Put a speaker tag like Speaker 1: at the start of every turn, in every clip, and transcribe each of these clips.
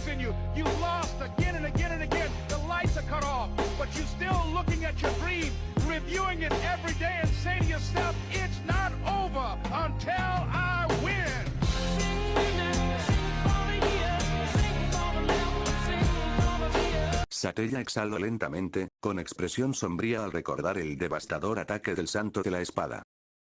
Speaker 1: faith in you. You lost again and again and again. The lights are cut off, but you're still looking at your dream, reviewing it every day and saying to yourself, it's not over until I win.
Speaker 2: Satella exhaló lentamente, con expresión sombría al recordar el devastador ataque del Santo de la Espada.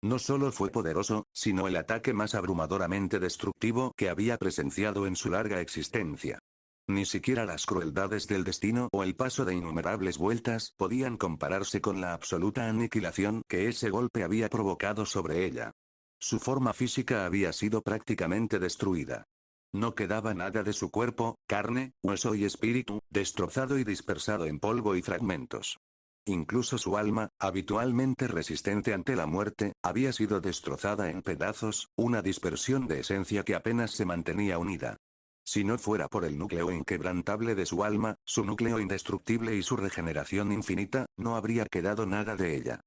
Speaker 2: No solo fue poderoso, sino el ataque más abrumadoramente destructivo que había presenciado en su larga existencia. Ni siquiera las crueldades del destino o el paso de innumerables vueltas podían compararse con la absoluta aniquilación que ese golpe había provocado sobre ella. Su forma física había sido prácticamente destruida. No quedaba nada de su cuerpo, carne, hueso y espíritu, destrozado y dispersado en polvo y fragmentos. Incluso su alma, habitualmente resistente ante la muerte, había sido destrozada en pedazos, una dispersión de esencia que apenas se mantenía unida. Si no fuera por el núcleo inquebrantable de su alma, su núcleo indestructible y su regeneración infinita, no habría quedado nada de ella.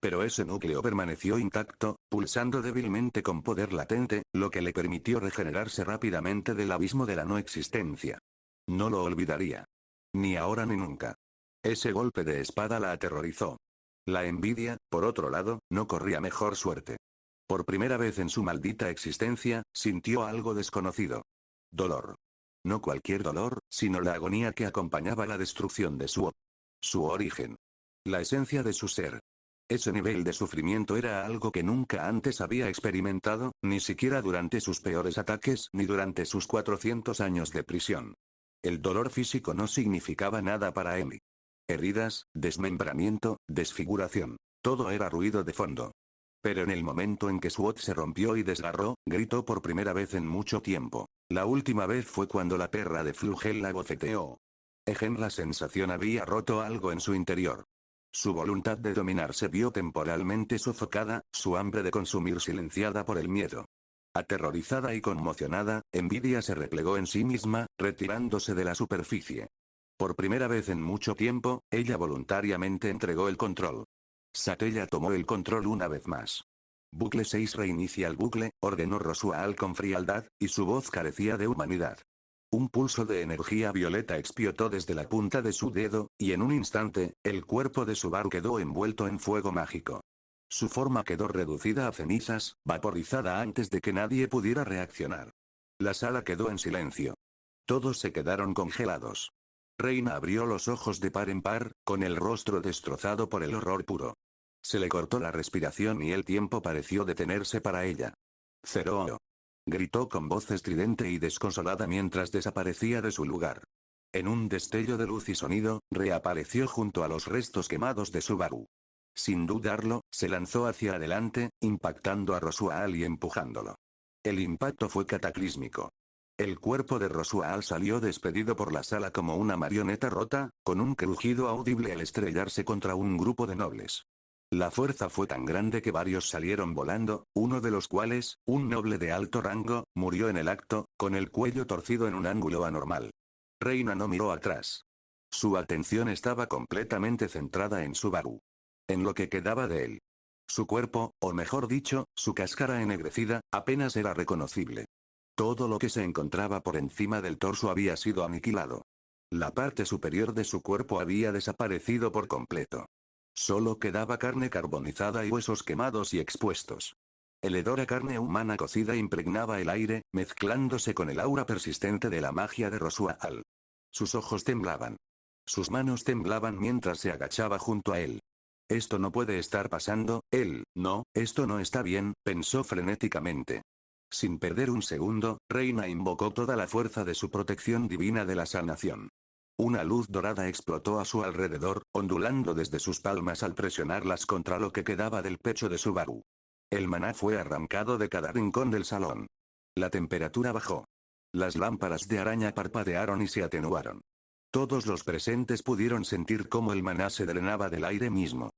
Speaker 2: Pero ese núcleo permaneció intacto, pulsando débilmente con poder latente, lo que le permitió regenerarse rápidamente del abismo de la no existencia. No lo olvidaría. Ni ahora ni nunca. Ese golpe de espada la aterrorizó. La envidia, por otro lado, no corría mejor suerte. Por primera vez en su maldita existencia, sintió algo desconocido. Dolor. No cualquier dolor, sino la agonía que acompañaba la destrucción de su origen. La esencia de su ser. Ese nivel de sufrimiento era algo que nunca antes había experimentado, ni siquiera durante sus peores ataques ni durante sus 400 años de prisión. El dolor físico no significaba nada para Emi. Heridas, desmembramiento, desfiguración. Todo era ruido de fondo. Pero en el momento en que su hoz se rompió y desgarró, gritó por primera vez en mucho tiempo. La última vez fue cuando la perra de Flugel la bofeteó. La sensación había roto algo en su interior. Su voluntad de dominar se vio temporalmente sofocada, su hambre de consumir silenciada por el miedo. Aterrorizada y conmocionada, Envidia se replegó en sí misma, retirándose de la superficie. Por primera vez en mucho tiempo, ella voluntariamente entregó el control. Satella tomó el control una vez más. Bucle 6 reinicia el bucle, ordenó Rosuaal con frialdad, y su voz carecía de humanidad. Un pulso de energía violeta expiotó desde la punta de su dedo, y en un instante, el cuerpo de Subaru quedó envuelto en fuego mágico. Su forma quedó reducida a cenizas, vaporizada antes de que nadie pudiera reaccionar. La sala quedó en silencio. Todos se quedaron congelados. Reina abrió los ojos de par en par, con el rostro destrozado por el horror puro. Se le cortó la respiración y el tiempo pareció detenerse para ella. «Zero», gritó con voz estridente y desconsolada mientras desaparecía de su lugar. En un destello de luz y sonido, reapareció junto a los restos quemados de Subaru. Sin dudarlo, se lanzó hacia adelante, impactando a Rosuaal y empujándolo. El impacto fue cataclísmico. El cuerpo de Rosuaal salió despedido por la sala como una marioneta rota, con un crujido audible al estrellarse contra un grupo de nobles. La fuerza fue tan grande que varios salieron volando, uno de los cuales, un noble de alto rango, murió en el acto, con el cuello torcido en un ángulo anormal. Reina no miró atrás. Su atención estaba completamente centrada en Subaru. En lo que quedaba de él. Su cuerpo, o mejor dicho, su cáscara ennegrecida, apenas era reconocible. Todo lo que se encontraba por encima del torso había sido aniquilado. La parte superior de su cuerpo había desaparecido por completo. Solo quedaba carne carbonizada y huesos quemados y expuestos. El hedor a carne humana cocida impregnaba el aire, mezclándose con el aura persistente de la magia de Rosuaal. Sus ojos temblaban. Sus manos temblaban mientras se agachaba junto a él. Esto no puede estar pasando, no, esto no está bien, pensó frenéticamente. Sin perder un segundo, Reina invocó toda la fuerza de su protección divina de la sanación. Una luz dorada explotó a su alrededor, ondulando desde sus palmas al presionarlas contra lo que quedaba del pecho de Subaru. El maná fue arrancado de cada rincón del salón. La temperatura bajó. Las lámparas de araña parpadearon y se atenuaron. Todos los presentes pudieron sentir cómo el maná se drenaba del aire mismo.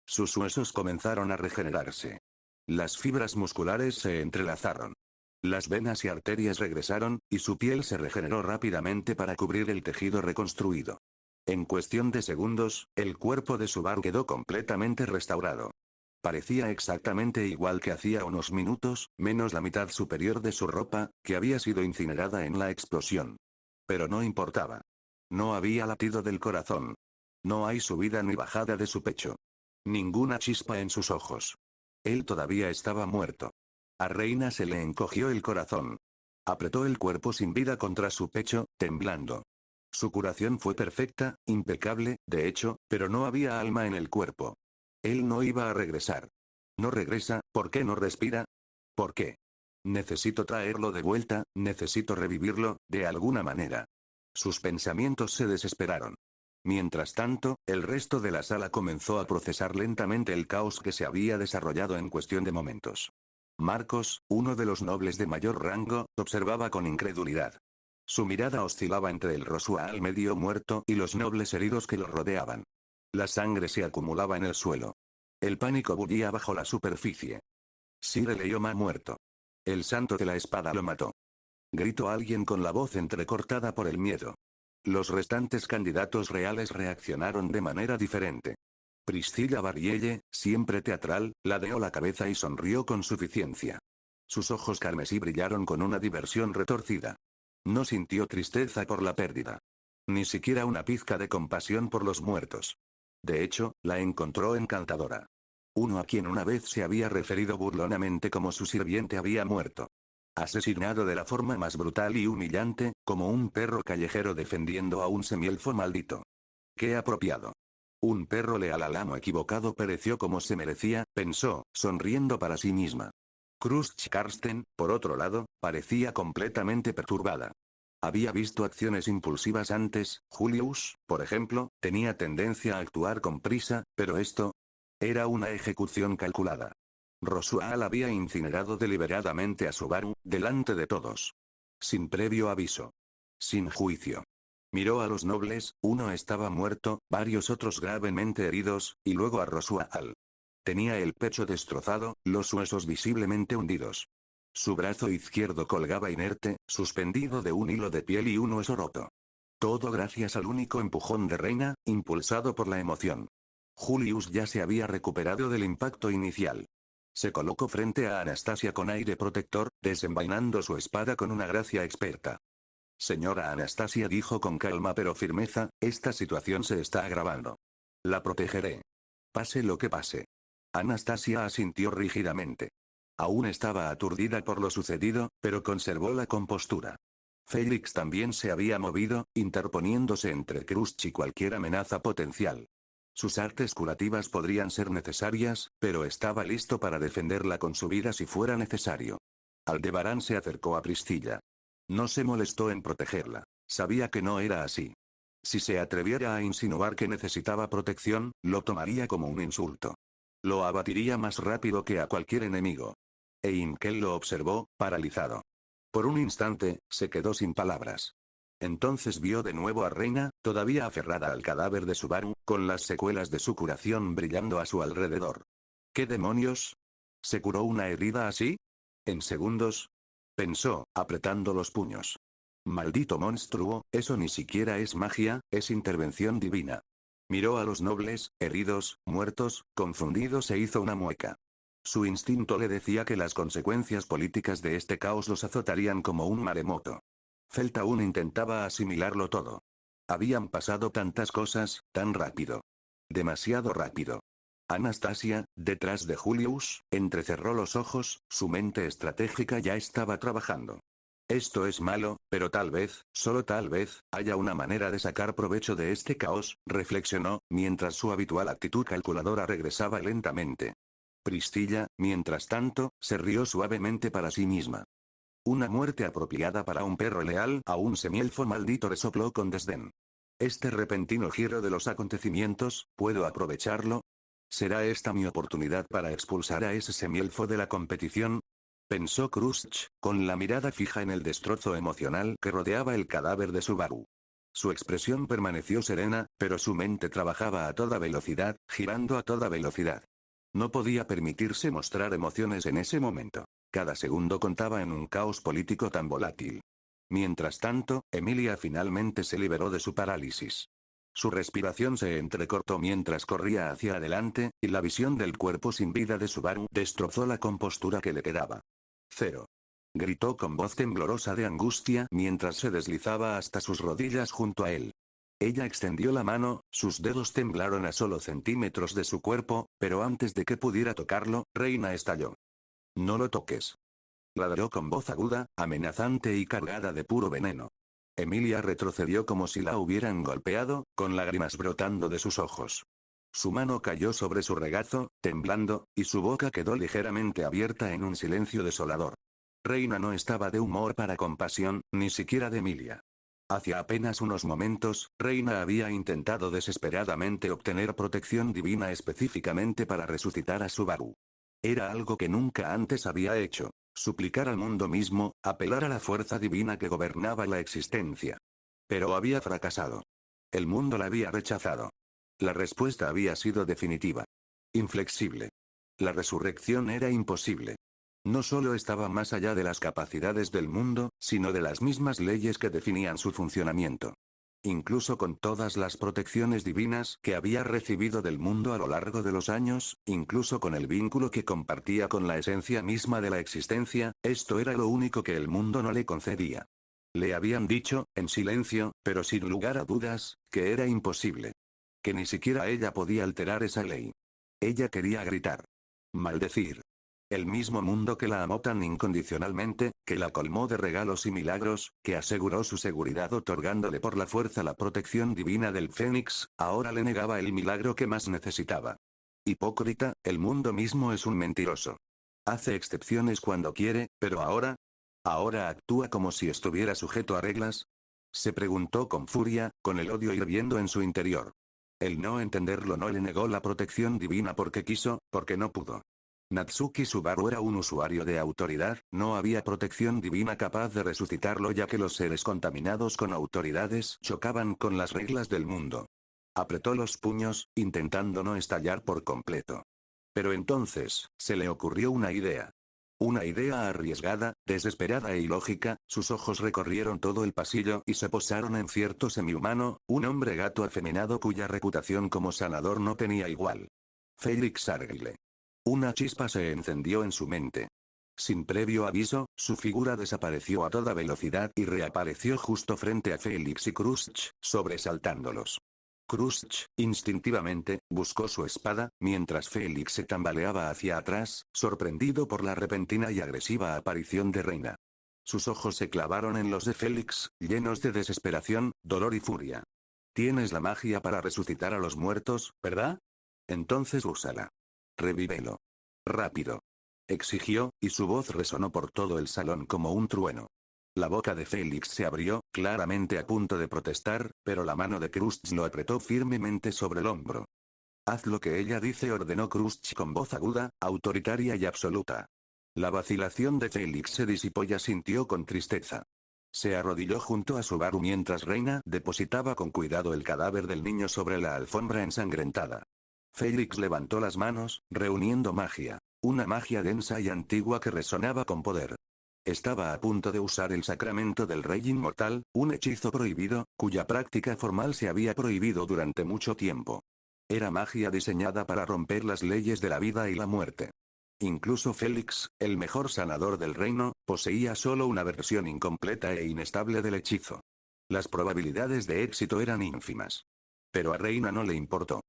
Speaker 2: Sus huesos comenzaron a regenerarse. Las fibras musculares se entrelazaron. Las venas y arterias regresaron, y su piel se regeneró rápidamente para cubrir el tejido reconstruido. En cuestión de segundos, el cuerpo de Subaru quedó completamente restaurado. Parecía exactamente igual que hacía unos minutos, menos la mitad superior de su ropa, que había sido incinerada en la explosión. Pero no importaba. No había latido del corazón. No hay subida ni bajada de su pecho. Ninguna chispa en sus ojos. Él todavía estaba muerto. A Reina se le encogió el corazón. Apretó el cuerpo sin vida contra su pecho, temblando. Su curación fue perfecta, impecable, de hecho, pero no había alma en el cuerpo. Él no iba a regresar. No regresa, ¿por qué no respira? ¿Por qué? Necesito traerlo de vuelta, necesito revivirlo, de alguna manera. Sus pensamientos se desesperaron. Mientras tanto, el resto de la sala comenzó a procesar lentamente el caos que se había desarrollado en cuestión de momentos. Marcos, uno de los nobles de mayor rango, observaba con incredulidad. Su mirada oscilaba entre el Rosuaal medio muerto y los nobles heridos que lo rodeaban. La sangre se acumulaba en el suelo. El pánico bullía bajo la superficie. Sir Eleyoma muerto. El santo de la espada lo mató. Gritó alguien con la voz entrecortada por el miedo. Los restantes candidatos reales reaccionaron de manera diferente. Priscilla Barrielle, siempre teatral, ladeó la cabeza y sonrió con suficiencia. Sus ojos carmesí brillaron con una diversión retorcida. No sintió tristeza por la pérdida. Ni siquiera una pizca de compasión por los muertos. De hecho, la encontró encantadora. Uno a quien una vez se había referido burlonamente como su sirviente había muerto. Asesinado de la forma más brutal y humillante, como un perro callejero defendiendo a un semielfo maldito. ¡Qué apropiado! Un perro leal al amo equivocado pereció como se merecía, pensó, sonriendo para sí misma. Cruz Karsten, por otro lado, parecía completamente perturbada. Había visto acciones impulsivas antes, Julius, por ejemplo, tenía tendencia a actuar con prisa, pero esto era una ejecución calculada. Rosuaal había incinerado deliberadamente a Subaru, delante de todos. Sin previo aviso. Sin juicio. Miró a los nobles, uno estaba muerto, varios otros gravemente heridos, y luego a Rosuaal. Tenía el pecho destrozado, los huesos visiblemente hundidos. Su brazo izquierdo colgaba inerte, suspendido de un hilo de piel y un hueso roto. Todo gracias al único empujón de Reina, impulsado por la emoción. Julius ya se había recuperado del impacto inicial. Se colocó frente a Anastasia con aire protector, desenvainando su espada con una gracia experta. Señora Anastasia, dijo con calma pero firmeza, esta situación se está agravando. La protegeré. Pase lo que pase. Anastasia asintió rígidamente. Aún estaba aturdida por lo sucedido, pero conservó la compostura. Félix también se había movido, interponiéndose entre Crush y cualquier amenaza potencial. Sus artes curativas podrían ser necesarias, pero estaba listo para defenderla con su vida si fuera necesario. Aldebarán se acercó a Priscilla. No se molestó en protegerla. Sabía que no era así. Si se atreviera a insinuar que necesitaba protección, lo tomaría como un insulto. Lo abatiría más rápido que a cualquier enemigo. E Imkel lo observó, paralizado. Por un instante, se quedó sin palabras. Entonces vio de nuevo a Reina, todavía aferrada al cadáver de Subaru, con las secuelas de su curación brillando a su alrededor. ¿Qué demonios? ¿Se curó una herida así? ¿En segundos? Pensó, apretando los puños. Maldito monstruo, eso ni siquiera es magia, es intervención divina. Miró a los nobles, heridos, muertos, confundidos e hizo una mueca. Su instinto le decía que las consecuencias políticas de este caos los azotarían como un maremoto. Felt aún intentaba asimilarlo todo. Habían pasado tantas cosas, tan rápido. Demasiado rápido. Anastasia, detrás de Julius, entrecerró los ojos, su mente estratégica ya estaba trabajando. Esto es malo, pero tal vez, solo tal vez, haya una manera de sacar provecho de este caos, reflexionó, mientras su habitual actitud calculadora regresaba lentamente. Priscilla, mientras tanto, se rió suavemente para sí misma. Una muerte apropiada para un perro leal a un semielfo maldito, resopló con desdén. Este repentino giro de los acontecimientos, ¿puedo aprovecharlo? ¿Será esta mi oportunidad para expulsar a ese semielfo de la competición? Pensó Crush, con la mirada fija en el destrozo emocional que rodeaba el cadáver de Subaru. Su expresión permaneció serena, pero su mente trabajaba a toda velocidad, girando a toda velocidad. No podía permitirse mostrar emociones en ese momento. Cada segundo contaba en un caos político tan volátil. Mientras tanto, Emilia finalmente se liberó de su parálisis. Su respiración se entrecortó mientras corría hacia adelante, y la visión del cuerpo sin vida de Subaru destrozó la compostura que le quedaba. 0. Gritó con voz temblorosa de angustia mientras se deslizaba hasta sus rodillas junto a él. Ella extendió la mano, sus dedos temblaron a solo centímetros de su cuerpo, pero antes de que pudiera tocarlo, Reina estalló. No lo toques. Ladró con voz aguda, amenazante y cargada de puro veneno. Emilia retrocedió como si la hubieran golpeado, con lágrimas brotando de sus ojos. Su mano cayó sobre su regazo, temblando, y su boca quedó ligeramente abierta en un silencio desolador. Reina no estaba de humor para compasión, ni siquiera de Emilia. Hacía apenas unos momentos, Reina había intentado desesperadamente obtener protección divina específicamente para resucitar a Subaru. Era algo que nunca antes había hecho. Suplicar al mundo mismo, apelar a la fuerza divina que gobernaba la existencia. Pero había fracasado. El mundo la había rechazado. La respuesta había sido definitiva. Inflexible. La resurrección era imposible. No solo estaba más allá de las capacidades del mundo, sino de las mismas leyes que definían su funcionamiento. Incluso con todas las protecciones divinas que había recibido del mundo a lo largo de los años, incluso con el vínculo que compartía con la esencia misma de la existencia, esto era lo único que el mundo no le concedía. Le habían dicho, en silencio, pero sin lugar a dudas, que era imposible. Que ni siquiera ella podía alterar esa ley. Ella quería gritar. Maldecir. El mismo mundo que la amó tan incondicionalmente, que la colmó de regalos y milagros, que aseguró su seguridad otorgándole por la fuerza la protección divina del Fénix, ahora le negaba el milagro que más necesitaba. Hipócrita, el mundo mismo es un mentiroso. Hace excepciones cuando quiere, pero ahora actúa como si estuviera sujeto a reglas. Se preguntó con furia, con el odio hirviendo en su interior. El no entenderlo no le negó la protección divina porque quiso, porque no pudo. Natsuki Subaru era un usuario de autoridad, no había protección divina capaz de resucitarlo ya que los seres contaminados con autoridades chocaban con las reglas del mundo. Apretó los puños, intentando no estallar por completo. Pero entonces, se le ocurrió una idea. Una idea arriesgada, desesperada e ilógica, sus ojos recorrieron todo el pasillo y se posaron en cierto semihumano, un hombre gato afeminado cuya reputación como sanador no tenía igual. Félix Arguile. Una chispa se encendió en su mente. Sin previo aviso, su figura desapareció a toda velocidad y reapareció justo frente a Félix y Kruszch, sobresaltándolos. Kruszch, instintivamente, buscó su espada, mientras Félix se tambaleaba hacia atrás, sorprendido por la repentina y agresiva aparición de Reina. Sus ojos se clavaron en los de Félix, llenos de desesperación, dolor y furia. Tienes la magia para resucitar a los muertos, ¿verdad? Entonces úsala. Revívelo. Rápido. Exigió, y su voz resonó por todo el salón como un trueno. La boca de Félix se abrió, claramente a punto de protestar, pero la mano de Kruszch lo apretó firmemente sobre el hombro. Haz lo que ella dice, ordenó Kruszch con voz aguda, autoritaria y absoluta. La vacilación de Félix se disipó y asintió con tristeza. Se arrodilló junto a Subaru mientras Reina depositaba con cuidado el cadáver del niño sobre la alfombra ensangrentada. Félix levantó las manos, reuniendo magia. Una magia densa y antigua que resonaba con poder. Estaba a punto de usar el sacramento del Rey Inmortal, un hechizo prohibido, cuya práctica formal se había prohibido durante mucho tiempo. Era magia diseñada para romper las leyes de la vida y la muerte. Incluso Félix, el mejor sanador del reino, poseía solo una versión incompleta e inestable del hechizo. Las probabilidades de éxito eran ínfimas. Pero a Reina no le importó.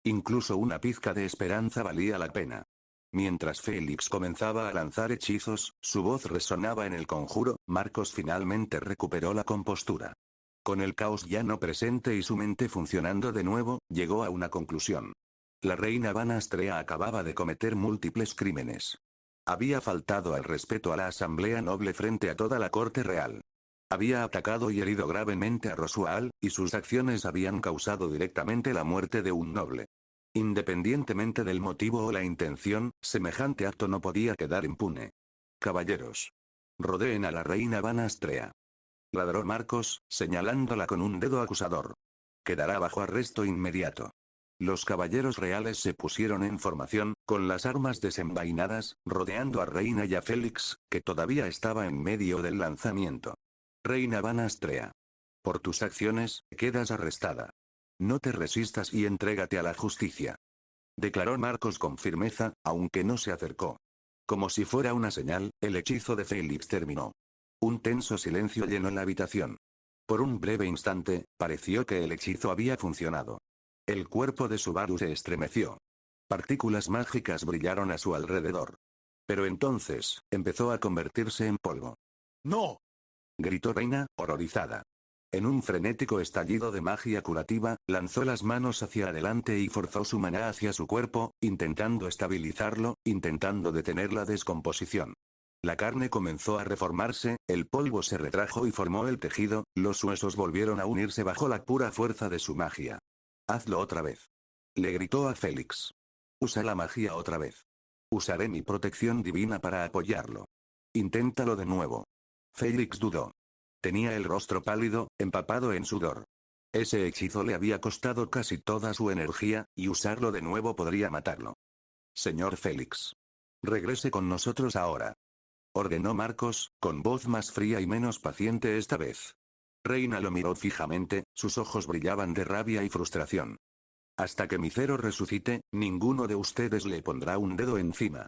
Speaker 2: Incluso una pizca de esperanza valía la pena. Mientras Félix comenzaba a lanzar hechizos, su voz resonaba en el conjuro, Marcos finalmente recuperó la compostura. Con el caos ya no presente y su mente funcionando de nuevo, llegó a una conclusión. La reina Van Astrea acababa de cometer múltiples crímenes. Había faltado al respeto a la asamblea noble frente a toda la corte real. Había atacado y herido gravemente a Rosual, y sus acciones habían causado directamente la muerte de un noble. Independientemente del motivo o la intención, semejante acto no podía quedar impune. Caballeros. Rodeen a la reina Van Astrea. Ladró Marcos, señalándola con un dedo acusador. Quedará bajo arresto inmediato. Los caballeros reales se pusieron en formación, con las armas desenvainadas, rodeando a Reina y a Félix, que todavía estaba en medio del lanzamiento. Reina Van Astrea. Por tus acciones, quedas arrestada. No te resistas y entrégate a la justicia. Declaró Marcos con firmeza, aunque no se acercó. Como si fuera una señal, el hechizo de Felix terminó. Un tenso silencio llenó la habitación. Por un breve instante, pareció que el hechizo había funcionado. El cuerpo de Subaru se estremeció. Partículas mágicas brillaron a su alrededor. Pero entonces, empezó a convertirse en polvo.
Speaker 1: ¡No!
Speaker 2: Gritó Reina, horrorizada. En un frenético estallido de magia curativa, lanzó las manos hacia adelante y forzó su maná hacia su cuerpo, intentando estabilizarlo, intentando detener la descomposición. La carne comenzó a reformarse, el polvo se retrajo y formó el tejido, los huesos volvieron a unirse bajo la pura fuerza de su magia. Hazlo otra vez. Le gritó a Félix. Usa la magia otra vez. Usaré mi protección divina para apoyarlo. Inténtalo de nuevo. Félix dudó. Tenía el rostro pálido, empapado en sudor. Ese hechizo le había costado casi toda su energía, y usarlo de nuevo podría matarlo. Señor Félix. Regrese con nosotros ahora. Ordenó Marcos, con voz más fría y menos paciente esta vez. Reina lo miró fijamente, sus ojos brillaban de rabia y frustración. Hasta que Micero resucite, ninguno de ustedes le pondrá un dedo encima.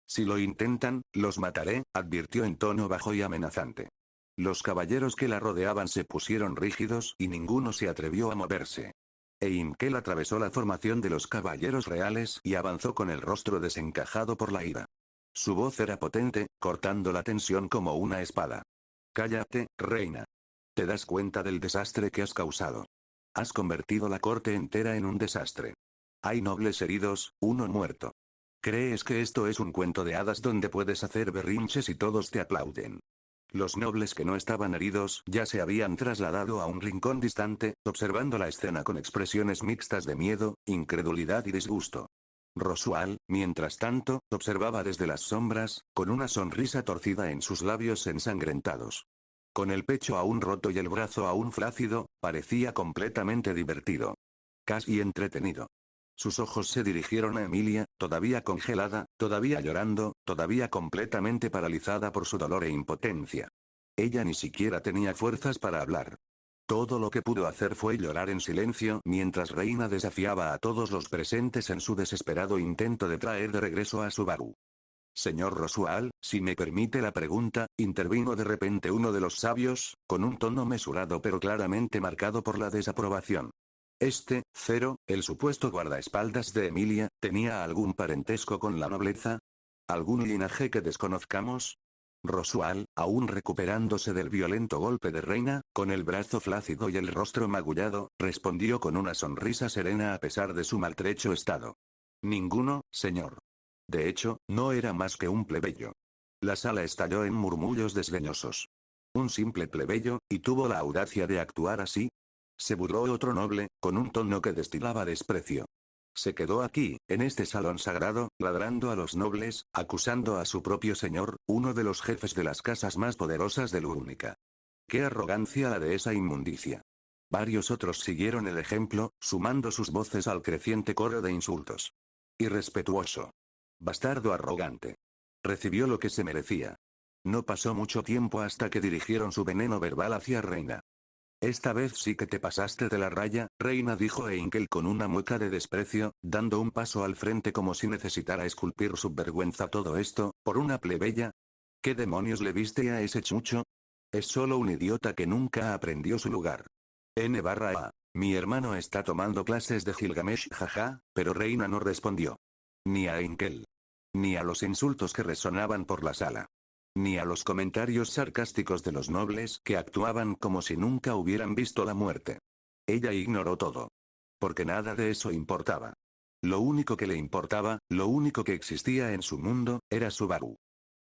Speaker 2: Si lo intentan, los mataré, advirtió en tono bajo y amenazante. Los caballeros que la rodeaban se pusieron rígidos y ninguno se atrevió a moverse. Einkel atravesó la formación de los caballeros reales y avanzó con el rostro desencajado por la ira. Su voz era potente, cortando la tensión como una espada. Cállate, reina. ¿Te das cuenta del desastre que has causado? Has convertido la corte entera en un desastre. Hay nobles heridos, uno muerto. ¿Crees que esto es un cuento de hadas donde puedes hacer berrinches y todos te aplauden? Los nobles que no estaban heridos ya se habían trasladado a un rincón distante, observando la escena con expresiones mixtas de miedo, incredulidad y disgusto. Rosual, mientras tanto, observaba desde las sombras, con una sonrisa torcida en sus labios ensangrentados. Con el pecho aún roto y el brazo aún flácido, parecía completamente divertido. Casi entretenido. Sus ojos se dirigieron a Emilia, todavía congelada, todavía llorando, todavía completamente paralizada por su dolor e impotencia. Ella ni siquiera tenía fuerzas para hablar. Todo lo que pudo hacer fue llorar en silencio mientras Reina desafiaba a todos los presentes en su desesperado intento de traer de regreso a Subaru. Señor Rosual, si me permite la pregunta, intervino de repente uno de los sabios, con un tono mesurado pero claramente marcado por la desaprobación. Cero, el supuesto guardaespaldas de Emilia, ¿tenía algún parentesco con la nobleza? ¿Algún linaje que desconozcamos? Rosual, aún recuperándose del violento golpe de Reina, con el brazo flácido y el rostro magullado, respondió con una sonrisa serena a pesar de su maltrecho estado. Ninguno, señor. De hecho, no era más que un plebeyo. La sala estalló en murmullos desdeñosos. Un simple plebeyo, y tuvo la audacia de actuar así. Se burló otro noble, con un tono que destilaba desprecio. Se quedó aquí, en este salón sagrado, ladrando a los nobles, acusando a su propio señor, uno de los jefes de las casas más poderosas de Lúnica. ¡Qué arrogancia la de esa inmundicia! Varios otros siguieron el ejemplo, sumando sus voces al creciente coro de insultos. Irrespetuoso. Bastardo arrogante. Recibió lo que se merecía. No pasó mucho tiempo hasta que dirigieron su veneno verbal hacia Reina. Esta vez sí que te pasaste de la raya, Reina, dijo Einkel con una mueca de desprecio, dando un paso al frente como si necesitara esculpir su vergüenza. ¿Todo esto, por una plebeya? ¿Qué demonios le viste a ese chucho? Es solo un idiota que nunca aprendió su lugar. N/A. Mi hermano está tomando clases de Gilgamesh, jaja, pero Reina no respondió. Ni a Einkel. Ni a los insultos que resonaban por la sala. Ni a los comentarios sarcásticos de los nobles que actuaban como si nunca hubieran visto la muerte. Ella ignoró todo. Porque nada de eso importaba. Lo único que le importaba, lo único que existía en su mundo, era Subaru.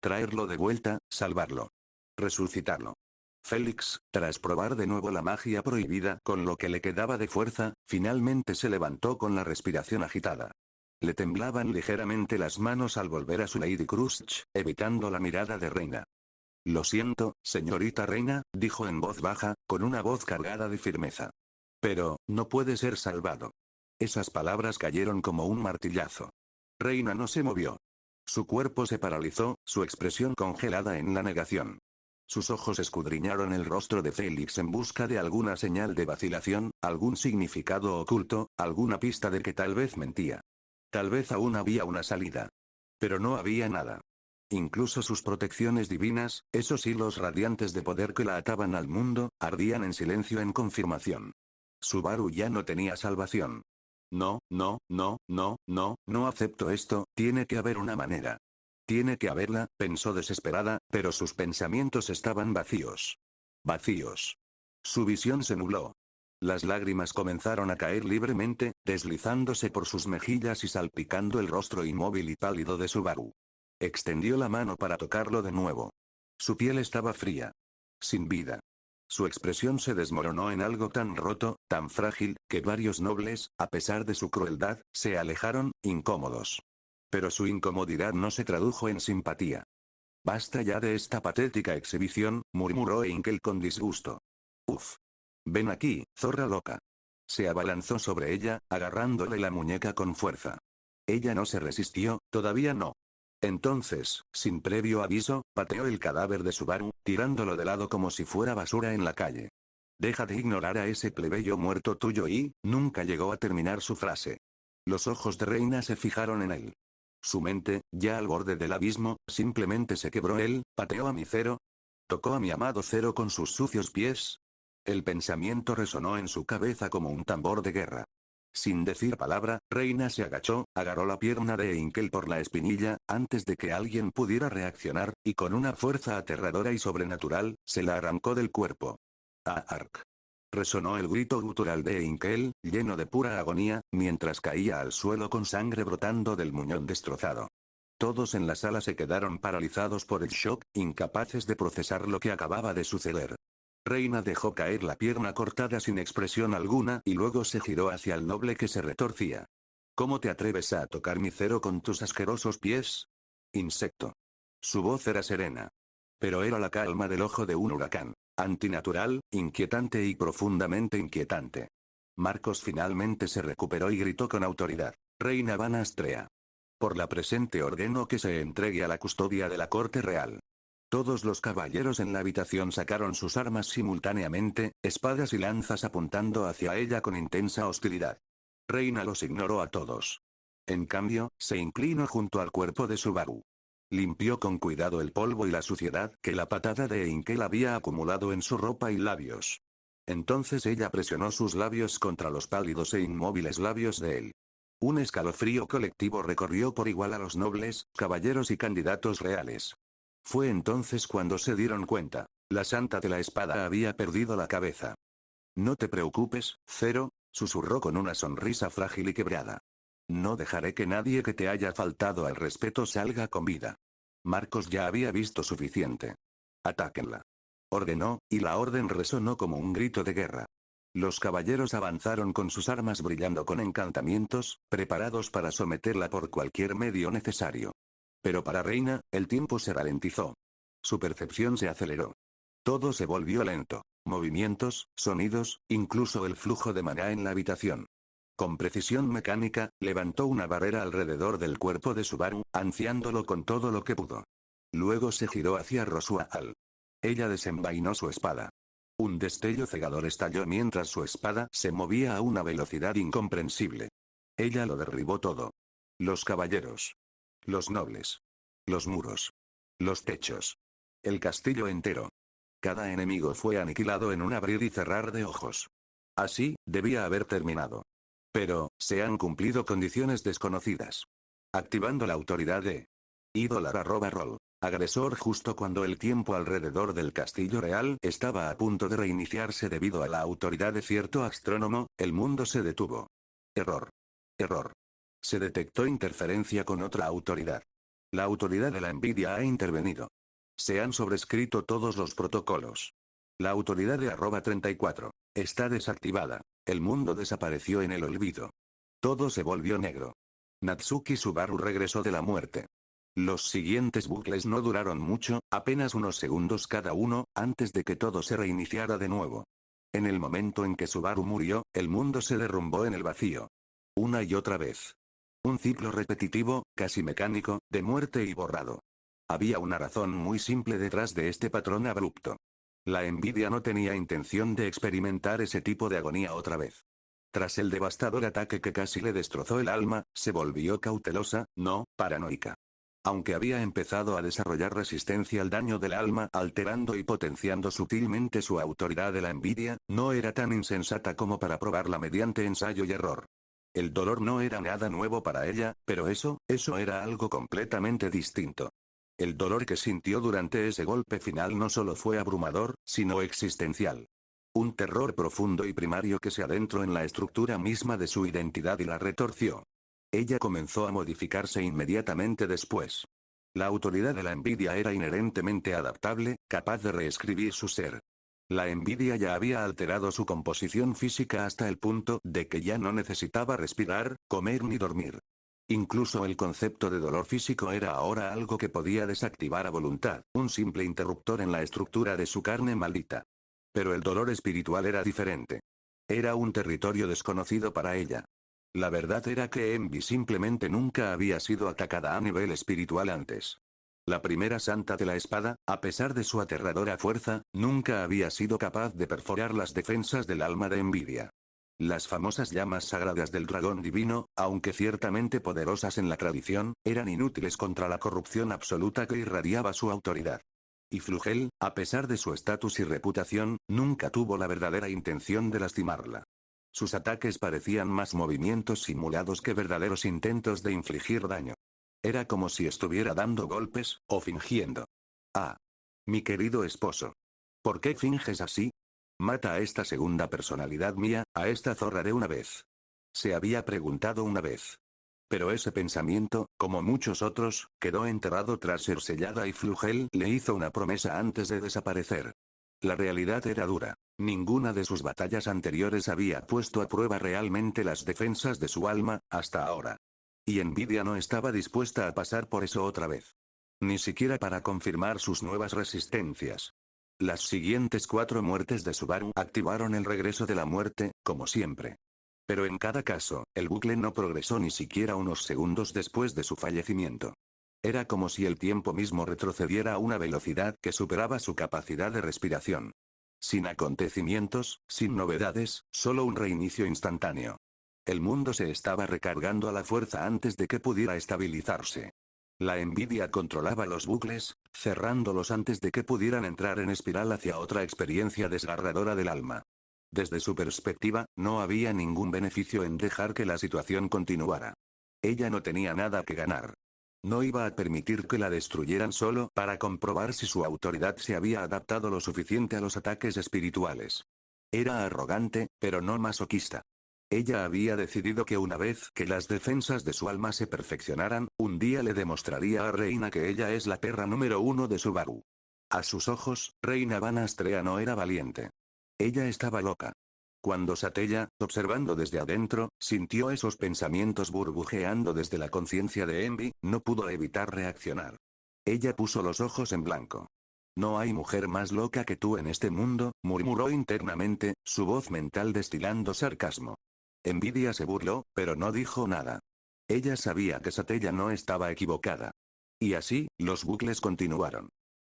Speaker 2: Traerlo de vuelta, salvarlo. Resucitarlo. Félix, tras probar de nuevo la magia prohibida con lo que le quedaba de fuerza, finalmente se levantó con la respiración agitada. Le temblaban ligeramente las manos al volver a su Lady Crush, evitando la mirada de Reina. Lo siento, señorita Reina, dijo en voz baja, con una voz cargada de firmeza. Pero, no puede ser salvado. Esas palabras cayeron como un martillazo. Reina no se movió. Su cuerpo se paralizó, su expresión congelada en la negación. Sus ojos escudriñaron el rostro de Félix en busca de alguna señal de vacilación, algún significado oculto, alguna pista de que tal vez mentía. Tal vez aún había una salida. Pero no había nada. incluso sus protecciones divinas, esos hilos radiantes de poder que la ataban al mundo, ardían en silencio en confirmación. Subaru ya no tenía salvación. No, no, no, no, no, no acepto esto, tiene que haber una manera. Tiene que haberla, pensó desesperada, pero sus pensamientos estaban vacíos. Vacíos. Su visión se nubló. Las lágrimas comenzaron a caer libremente, deslizándose por sus mejillas y salpicando el rostro inmóvil y pálido de Subaru. Extendió la mano para tocarlo de nuevo. Su piel estaba fría. Sin vida. Su expresión se desmoronó en algo tan roto, tan frágil, que varios nobles, a pesar de su crueldad, se alejaron, incómodos. Pero su incomodidad no se tradujo en simpatía. Basta ya de esta patética exhibición, murmuró Heinkel con disgusto. Uf. Ven aquí, zorra loca. Se abalanzó sobre ella, agarrándole la muñeca con fuerza. Ella no se resistió, todavía no. Entonces, sin previo aviso, pateó el cadáver de Subaru, tirándolo de lado como si fuera basura en la calle. Deja de ignorar a ese plebeyo muerto tuyo y, nunca llegó a terminar su frase. Los ojos de Reina se fijaron en él. Su mente, ya al borde del abismo, simplemente se quebró. Él, pateó a mi Zero. Tocó a mi amado Zero con sus sucios pies. El pensamiento resonó en su cabeza como un tambor de guerra. Sin decir palabra, Reina se agachó, agarró la pierna de Heinkel por la espinilla, antes de que alguien pudiera reaccionar, y con una fuerza aterradora y sobrenatural, se la arrancó del cuerpo. ¡Ark! Resonó el grito gutural de Heinkel, lleno de pura agonía, mientras caía al suelo con sangre brotando del muñón destrozado. Todos en la sala se quedaron paralizados por el shock, incapaces de procesar lo que acababa de suceder. Reina dejó caer la pierna cortada sin expresión alguna y luego se giró hacia el noble que se retorcía. ¿Cómo te atreves a tocar mi Zero con tus asquerosos pies? Insecto. Su voz era serena. Pero era la calma del ojo de un huracán. Antinatural, inquietante y profundamente inquietante. Marcos finalmente se recuperó y gritó con autoridad. Reina Van Astrea. Por la presente ordeno que se entregue a la custodia de la corte real. Todos los caballeros en la habitación sacaron sus armas simultáneamente, espadas y lanzas apuntando hacia ella con intensa hostilidad. Reina los ignoró a todos. En cambio, se inclinó junto al cuerpo de Subaru. Limpió con cuidado el polvo y la suciedad que la patada de Heinkel había acumulado en su ropa y labios. Entonces ella presionó sus labios contra los pálidos e inmóviles labios de él. Un escalofrío colectivo recorrió por igual a los nobles, caballeros y candidatos reales. Fue entonces cuando se dieron cuenta. La Santa de la Espada había perdido la cabeza. No te preocupes, Zero, susurró con una sonrisa frágil y quebrada. No dejaré que nadie que te haya faltado al respeto salga con vida. Marcos ya había visto suficiente. Atáquenla. Ordenó, y la orden resonó como un grito de guerra. Los caballeros avanzaron con sus armas brillando con encantamientos, preparados para someterla por cualquier medio necesario. Pero para Reina, el tiempo se ralentizó. Su percepción se aceleró. Todo se volvió lento. Movimientos, sonidos, incluso el flujo de maná en la habitación. Con precisión mecánica, levantó una barrera alrededor del cuerpo de Subaru, anciándolo con todo lo que pudo. Luego se giró hacia Rosuaal. Ella desenvainó su espada. Un destello cegador estalló mientras su espada se movía a una velocidad incomprensible. Ella lo derribó todo. Los caballeros. Los nobles. Los muros. Los techos. El castillo entero. Cada enemigo fue aniquilado en un abrir y cerrar de ojos. Así, debía haber terminado. Pero, se han cumplido condiciones desconocidas. Activando la autoridad de Idolar@roll. Agresor justo cuando el tiempo alrededor del castillo real estaba a punto de reiniciarse debido a la autoridad de cierto astrónomo, el mundo se detuvo. Error. Error. Se detectó interferencia con otra autoridad. La autoridad de la envidia ha intervenido. Se han sobrescrito todos los protocolos. La autoridad de @34 está desactivada. El mundo desapareció en el olvido. Todo se volvió negro. Natsuki Subaru regresó de la muerte. Los siguientes bucles no duraron mucho, apenas unos segundos cada uno, antes de que todo se reiniciara de nuevo. En el momento en que Subaru murió, el mundo se derrumbó en el vacío. Una y otra vez. Un ciclo repetitivo, casi mecánico, de muerte y borrado. Había una razón muy simple detrás de este patrón abrupto. La envidia no tenía intención de experimentar ese tipo de agonía otra vez. Tras el devastador ataque que casi le destrozó el alma, se volvió cautelosa, no paranoica. Aunque había empezado a desarrollar resistencia al daño del alma, alterando y potenciando sutilmente su autoridad de la envidia, no era tan insensata como para probarla mediante ensayo y error. El dolor no era nada nuevo para ella, pero eso era algo completamente distinto. El dolor que sintió durante ese golpe final no solo fue abrumador, sino existencial. Un terror profundo y primario que se adentró en la estructura misma de su identidad y la retorció. Ella comenzó a modificarse inmediatamente después. La autoridad de la envidia era inherentemente adaptable, capaz de reescribir su ser. La envidia ya había alterado su composición física hasta el punto de que ya no necesitaba respirar, comer ni dormir. Incluso el concepto de dolor físico era ahora algo que podía desactivar a voluntad, un simple interruptor en la estructura de su carne maldita. Pero el dolor espiritual era diferente. Era un territorio desconocido para ella. La verdad era que Envy simplemente nunca había sido atacada a nivel espiritual antes. La primera santa de la espada, a pesar de su aterradora fuerza, nunca había sido capaz de perforar las defensas del alma de envidia. Las famosas llamas sagradas del dragón divino, aunque ciertamente poderosas en la tradición, eran inútiles contra la corrupción absoluta que irradiaba su autoridad. Y Flugel, a pesar de su estatus y reputación, nunca tuvo la verdadera intención de lastimarla. Sus ataques parecían más movimientos simulados que verdaderos intentos de infligir daño. Era como si estuviera dando golpes, o fingiendo. Ah. Mi querido esposo. ¿Por qué finges así? Mata a esta segunda personalidad mía, a esta zorra de una vez. Se había preguntado una vez. Pero ese pensamiento, como muchos otros, quedó enterrado tras ser sellada y Flugel le hizo una promesa antes de desaparecer. La realidad era dura. Ninguna de sus batallas anteriores había puesto a prueba realmente las defensas de su alma, hasta ahora. Y Envidia no estaba dispuesta a pasar por eso otra vez. Ni siquiera para confirmar sus nuevas resistencias. Las siguientes 4 muertes de Subaru activaron el regreso de la muerte, como siempre. Pero en cada caso, el bucle no progresó ni siquiera unos segundos después de su fallecimiento. Era como si el tiempo mismo retrocediera a una velocidad que superaba su capacidad de respiración. Sin acontecimientos, sin novedades, solo un reinicio instantáneo. El mundo se estaba recargando a la fuerza antes de que pudiera estabilizarse. La envidia controlaba los bucles, cerrándolos antes de que pudieran entrar en espiral hacia otra experiencia desgarradora del alma. Desde su perspectiva, no había ningún beneficio en dejar que la situación continuara. Ella no tenía nada que ganar. No iba a permitir que la destruyeran solo para comprobar si su autoridad se había adaptado lo suficiente a los ataques espirituales. Era arrogante, pero no masoquista. Ella había decidido que una vez que las defensas de su alma se perfeccionaran, un día le demostraría a Reina que ella es la perra número 1 de Subaru. A sus ojos, Reina Van Astrea no era valiente. Ella estaba loca. Cuando Satella, observando desde adentro, sintió esos pensamientos burbujeando desde la conciencia de Envy, no pudo evitar reaccionar. Ella puso los ojos en blanco. No hay mujer más loca que tú en este mundo, murmuró internamente, su voz mental destilando sarcasmo. Envidia se burló, pero no dijo nada. Ella sabía que Satella no estaba equivocada. Y así, los bucles continuaron.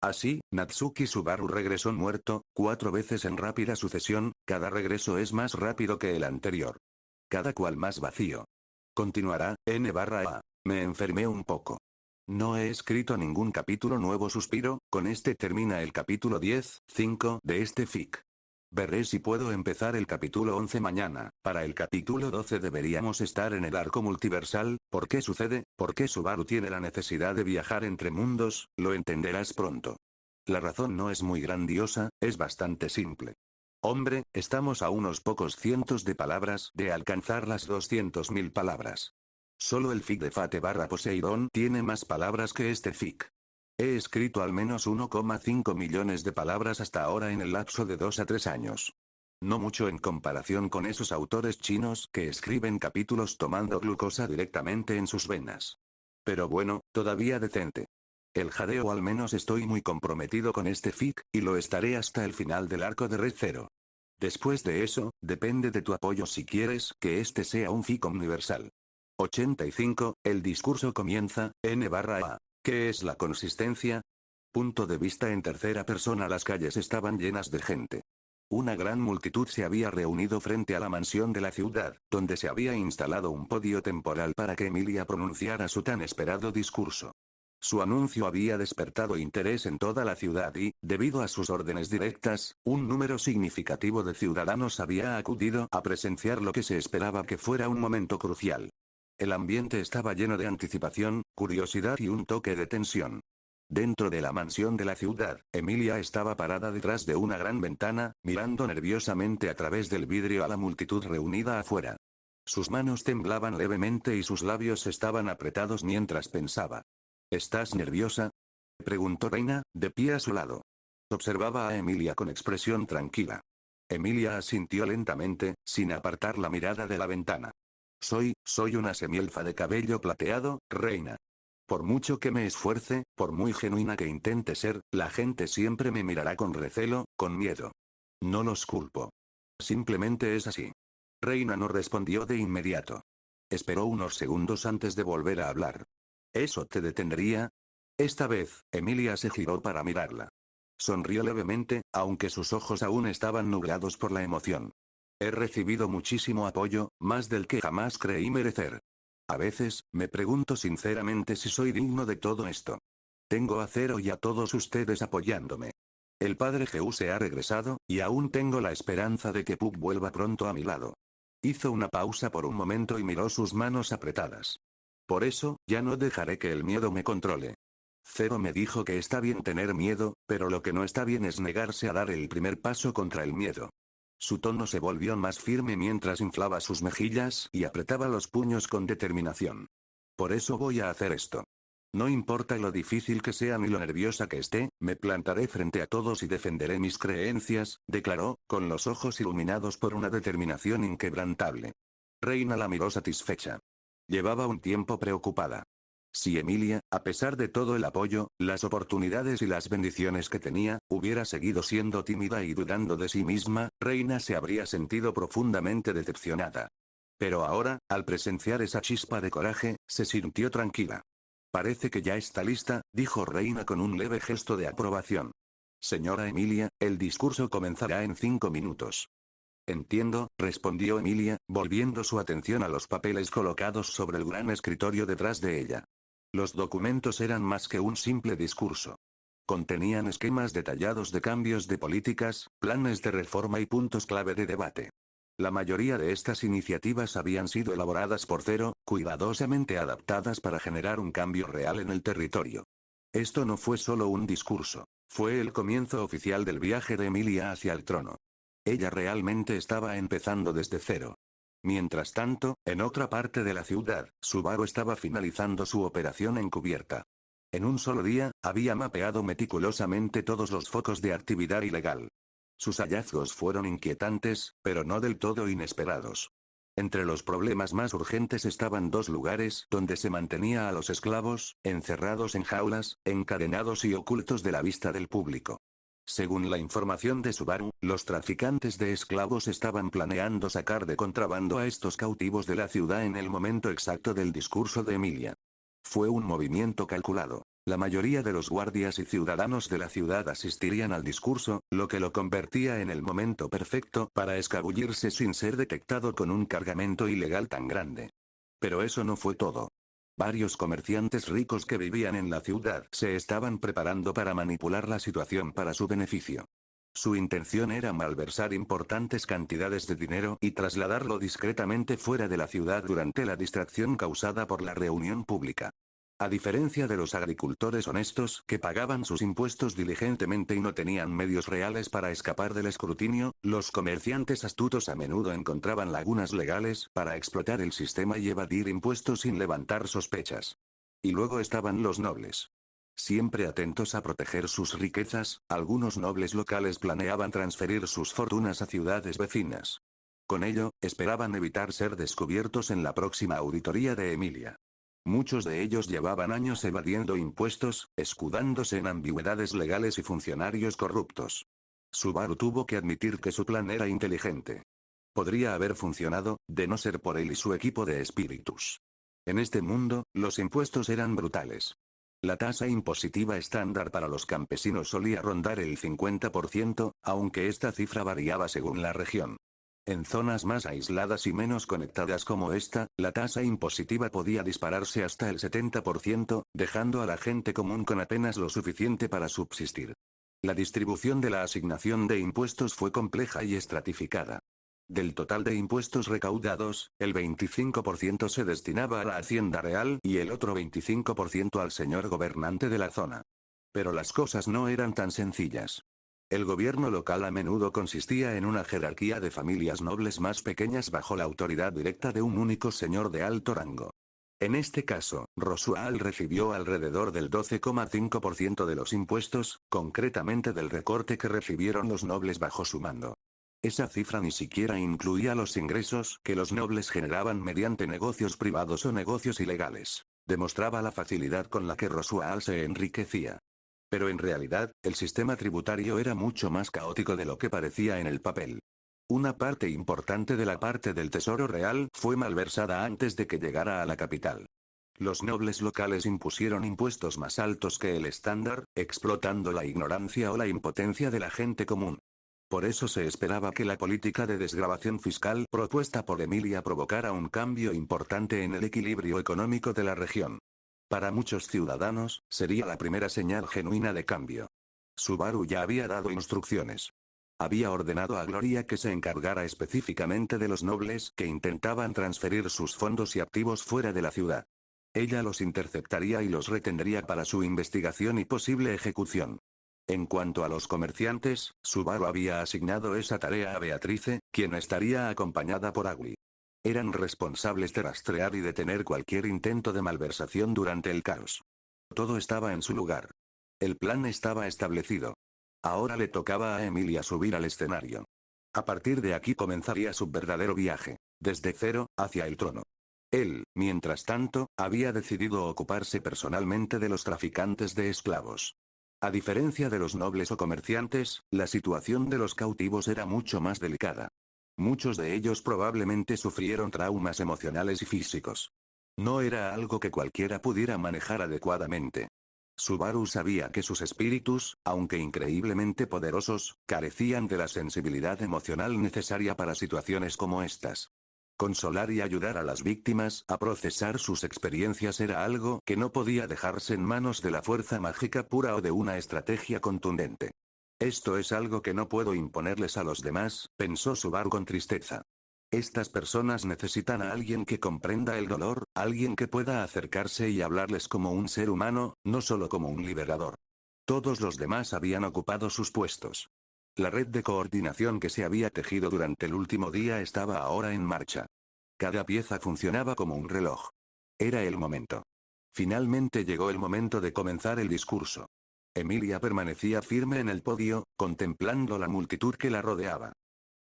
Speaker 2: Así, Natsuki Subaru regresó muerto, 4 veces en rápida sucesión, cada regreso es más rápido que el anterior. Cada cual más vacío. Continuará, N/A. Me enfermé un poco. No he escrito ningún capítulo nuevo, suspiro, con este termina el capítulo 10.5 de este fic. Veré si puedo empezar el capítulo 11 mañana. Para el capítulo 12 deberíamos estar en el arco multiversal. ¿Por qué sucede? ¿Por qué Subaru tiene la necesidad de viajar entre mundos? Lo entenderás pronto. La razón no es muy grandiosa, es bastante simple. Hombre, estamos a unos pocos cientos de palabras de alcanzar las 200.000 palabras. Solo el fic de Fate/Poseidón tiene más palabras que este fic. He escrito al menos 1,5 millones de palabras hasta ahora en el lapso de 2 a 3 años. No mucho en comparación con esos autores chinos que escriben capítulos tomando glucosa directamente en sus venas. Pero bueno, todavía decente. El jadeo, al menos estoy muy comprometido con este fic, y lo estaré hasta el final del arco de Red Zero. Después de eso, depende de tu apoyo si quieres que este sea un fic universal. 85, el discurso comienza, N/A. ¿Qué es la consistencia? Punto de vista en tercera persona. Las calles estaban llenas de gente. Una gran multitud se había reunido frente a la mansión de la ciudad, donde se había instalado un podio temporal para que Emilia pronunciara su tan esperado discurso. Su anuncio había despertado interés en toda la ciudad y, debido a sus órdenes directas, un número significativo de ciudadanos había acudido a presenciar lo que se esperaba que fuera un momento crucial. El ambiente estaba lleno de anticipación, curiosidad y un toque de tensión. Dentro de la mansión de la ciudad, Emilia estaba parada detrás de una gran ventana, mirando nerviosamente a través del vidrio a la multitud reunida afuera. Sus manos temblaban levemente y sus labios estaban apretados mientras pensaba. ¿Estás nerviosa?, preguntó Reina, de pie a su lado. Observaba a Emilia con expresión tranquila. Emilia asintió lentamente, sin apartar la mirada de la ventana. Soy una semielfa de cabello plateado, Reina. Por mucho que me esfuerce, por muy genuina que intente ser, la gente siempre me mirará con recelo, con miedo. No los culpo. Simplemente es así. Reina no respondió de inmediato. Esperó unos segundos antes de volver a hablar. ¿Eso te detendría? Esta vez, Emilia se giró para mirarla. Sonrió levemente, aunque sus ojos aún estaban nublados por la emoción. He recibido muchísimo apoyo, más del que jamás creí merecer. A veces, me pregunto sinceramente si soy digno de todo esto. Tengo a Zero y a todos ustedes apoyándome. El padre Geu se ha regresado, y aún tengo la esperanza de que Puck vuelva pronto a mi lado. Hizo una pausa por un momento y miró sus manos apretadas. Por eso, ya no dejaré que el miedo me controle. Zero me dijo que está bien tener miedo, pero lo que no está bien es negarse a dar el primer paso contra el miedo. Su tono se volvió más firme mientras inflaba sus mejillas y apretaba los puños con determinación. Por eso voy a hacer esto. No importa lo difícil que sea ni lo nerviosa que esté, me plantaré frente a todos y defenderé mis creencias, declaró, con los ojos iluminados por una determinación inquebrantable. Reina la miró satisfecha. Llevaba un tiempo preocupada. Si Emilia, a pesar de todo el apoyo, las oportunidades y las bendiciones que tenía, hubiera seguido siendo tímida y dudando de sí misma, Reina se habría sentido profundamente decepcionada. Pero ahora, al presenciar esa chispa de coraje, se sintió tranquila. Parece que ya está lista, dijo Reina con un leve gesto de aprobación. Señora Emilia, el discurso comenzará en 5 minutos. Entiendo, respondió Emilia, volviendo su atención a los papeles colocados sobre el gran escritorio detrás de ella. Los documentos eran más que un simple discurso. Contenían esquemas detallados de cambios de políticas, planes de reforma y puntos clave de debate. La mayoría de estas iniciativas habían sido elaboradas por Zero, cuidadosamente adaptadas para generar un cambio real en el territorio. Esto no fue solo un discurso, fue el comienzo oficial del viaje de Emilia hacia el trono. Ella realmente estaba empezando desde cero. Mientras tanto, en otra parte de la ciudad, Subaru estaba finalizando su operación encubierta. En un solo día, había mapeado meticulosamente todos los focos de actividad ilegal. Sus hallazgos fueron inquietantes, pero no del todo inesperados. Entre los problemas más urgentes estaban 2 lugares donde se mantenía a los esclavos, encerrados en jaulas, encadenados y ocultos de la vista del público. Según la información de Subaru, los traficantes de esclavos estaban planeando sacar de contrabando a estos cautivos de la ciudad en el momento exacto del discurso de Emilia. Fue un movimiento calculado. La mayoría de los guardias y ciudadanos de la ciudad asistirían al discurso, lo que lo convertía en el momento perfecto para escabullirse sin ser detectado con un cargamento ilegal tan grande. Pero eso no fue todo. Varios comerciantes ricos que vivían en la ciudad se estaban preparando para manipular la situación para su beneficio. Su intención era malversar importantes cantidades de dinero y trasladarlo discretamente fuera de la ciudad durante la distracción causada por la reunión pública. A diferencia de los agricultores honestos que pagaban sus impuestos diligentemente y no tenían medios reales para escapar del escrutinio, los comerciantes astutos a menudo encontraban lagunas legales para explotar el sistema y evadir impuestos sin levantar sospechas. Y luego estaban los nobles. Siempre atentos a proteger sus riquezas, algunos nobles locales planeaban transferir sus fortunas a ciudades vecinas. Con ello, esperaban evitar ser descubiertos en la próxima auditoría de Emilia. Muchos de ellos llevaban años evadiendo impuestos, escudándose en ambigüedades legales y funcionarios corruptos. Subaru tuvo que admitir que su plan era inteligente. Podría haber funcionado, de no ser por él y su equipo de espíritus. En este mundo, los impuestos eran brutales. La tasa impositiva estándar para los campesinos solía rondar el 50%, aunque esta cifra variaba según la región. En zonas más aisladas y menos conectadas como esta, la tasa impositiva podía dispararse hasta el 70%, dejando a la gente común con apenas lo suficiente para subsistir. La distribución de la asignación de impuestos fue compleja y estratificada. Del total de impuestos recaudados, el 25% se destinaba a la Hacienda Real y el otro 25% al señor gobernante de la zona. Pero las cosas no eran tan sencillas. El gobierno local a menudo consistía en una jerarquía de familias nobles más pequeñas bajo la autoridad directa de un único señor de alto rango. En este caso, Rosual recibió alrededor del 12,5% de los impuestos, concretamente del recorte que recibieron los nobles bajo su mando. Esa cifra ni siquiera incluía los ingresos que los nobles generaban mediante negocios privados o negocios ilegales. Demostraba la facilidad con la que Rosual se enriquecía. Pero en realidad, el sistema tributario era mucho más caótico de lo que parecía en el papel. Una parte importante de la parte del tesoro real fue malversada antes de que llegara a la capital. Los nobles locales impusieron impuestos más altos que el estándar, explotando la ignorancia o la impotencia de la gente común. Por eso se esperaba que la política de desgravación fiscal propuesta por Emilia provocara un cambio importante en el equilibrio económico de la región. Para muchos ciudadanos, sería la primera señal genuina de cambio. Subaru ya había dado instrucciones. Había ordenado a Gloria que se encargara específicamente de los nobles que intentaban transferir sus fondos y activos fuera de la ciudad. Ella los interceptaría y los retendría para su investigación y posible ejecución. En cuanto a los comerciantes, Subaru había asignado esa tarea a Beatrice, quien estaría acompañada por Agui. Eran responsables de rastrear y detener cualquier intento de malversación durante el caos. Todo estaba en su lugar. El plan estaba establecido. Ahora le tocaba a Emilia subir al escenario. A partir de aquí comenzaría su verdadero viaje, desde cero, hacia el trono. Él, mientras tanto, había decidido ocuparse personalmente de los traficantes de esclavos. A diferencia de los nobles o comerciantes, la situación de los cautivos era mucho más delicada. Muchos de ellos probablemente sufrieron traumas emocionales y físicos. No era algo que cualquiera pudiera manejar adecuadamente. Subaru sabía que sus espíritus, aunque increíblemente poderosos, carecían de la sensibilidad emocional necesaria para situaciones como estas. Consolar y ayudar a las víctimas a procesar sus experiencias era algo que no podía dejarse en manos de la fuerza mágica pura o de una estrategia contundente. Esto es algo que no puedo imponerles a los demás, pensó Subaru con tristeza. Estas personas necesitan a alguien que comprenda el dolor, alguien que pueda acercarse y hablarles como un ser humano, no solo como un liberador. Todos los demás habían ocupado sus puestos. La red de coordinación que se había tejido durante el último día estaba ahora en marcha. Cada pieza funcionaba como un reloj. Era el momento. Finalmente llegó el momento de comenzar el discurso. Emilia permanecía firme en el podio, contemplando la multitud que la rodeaba.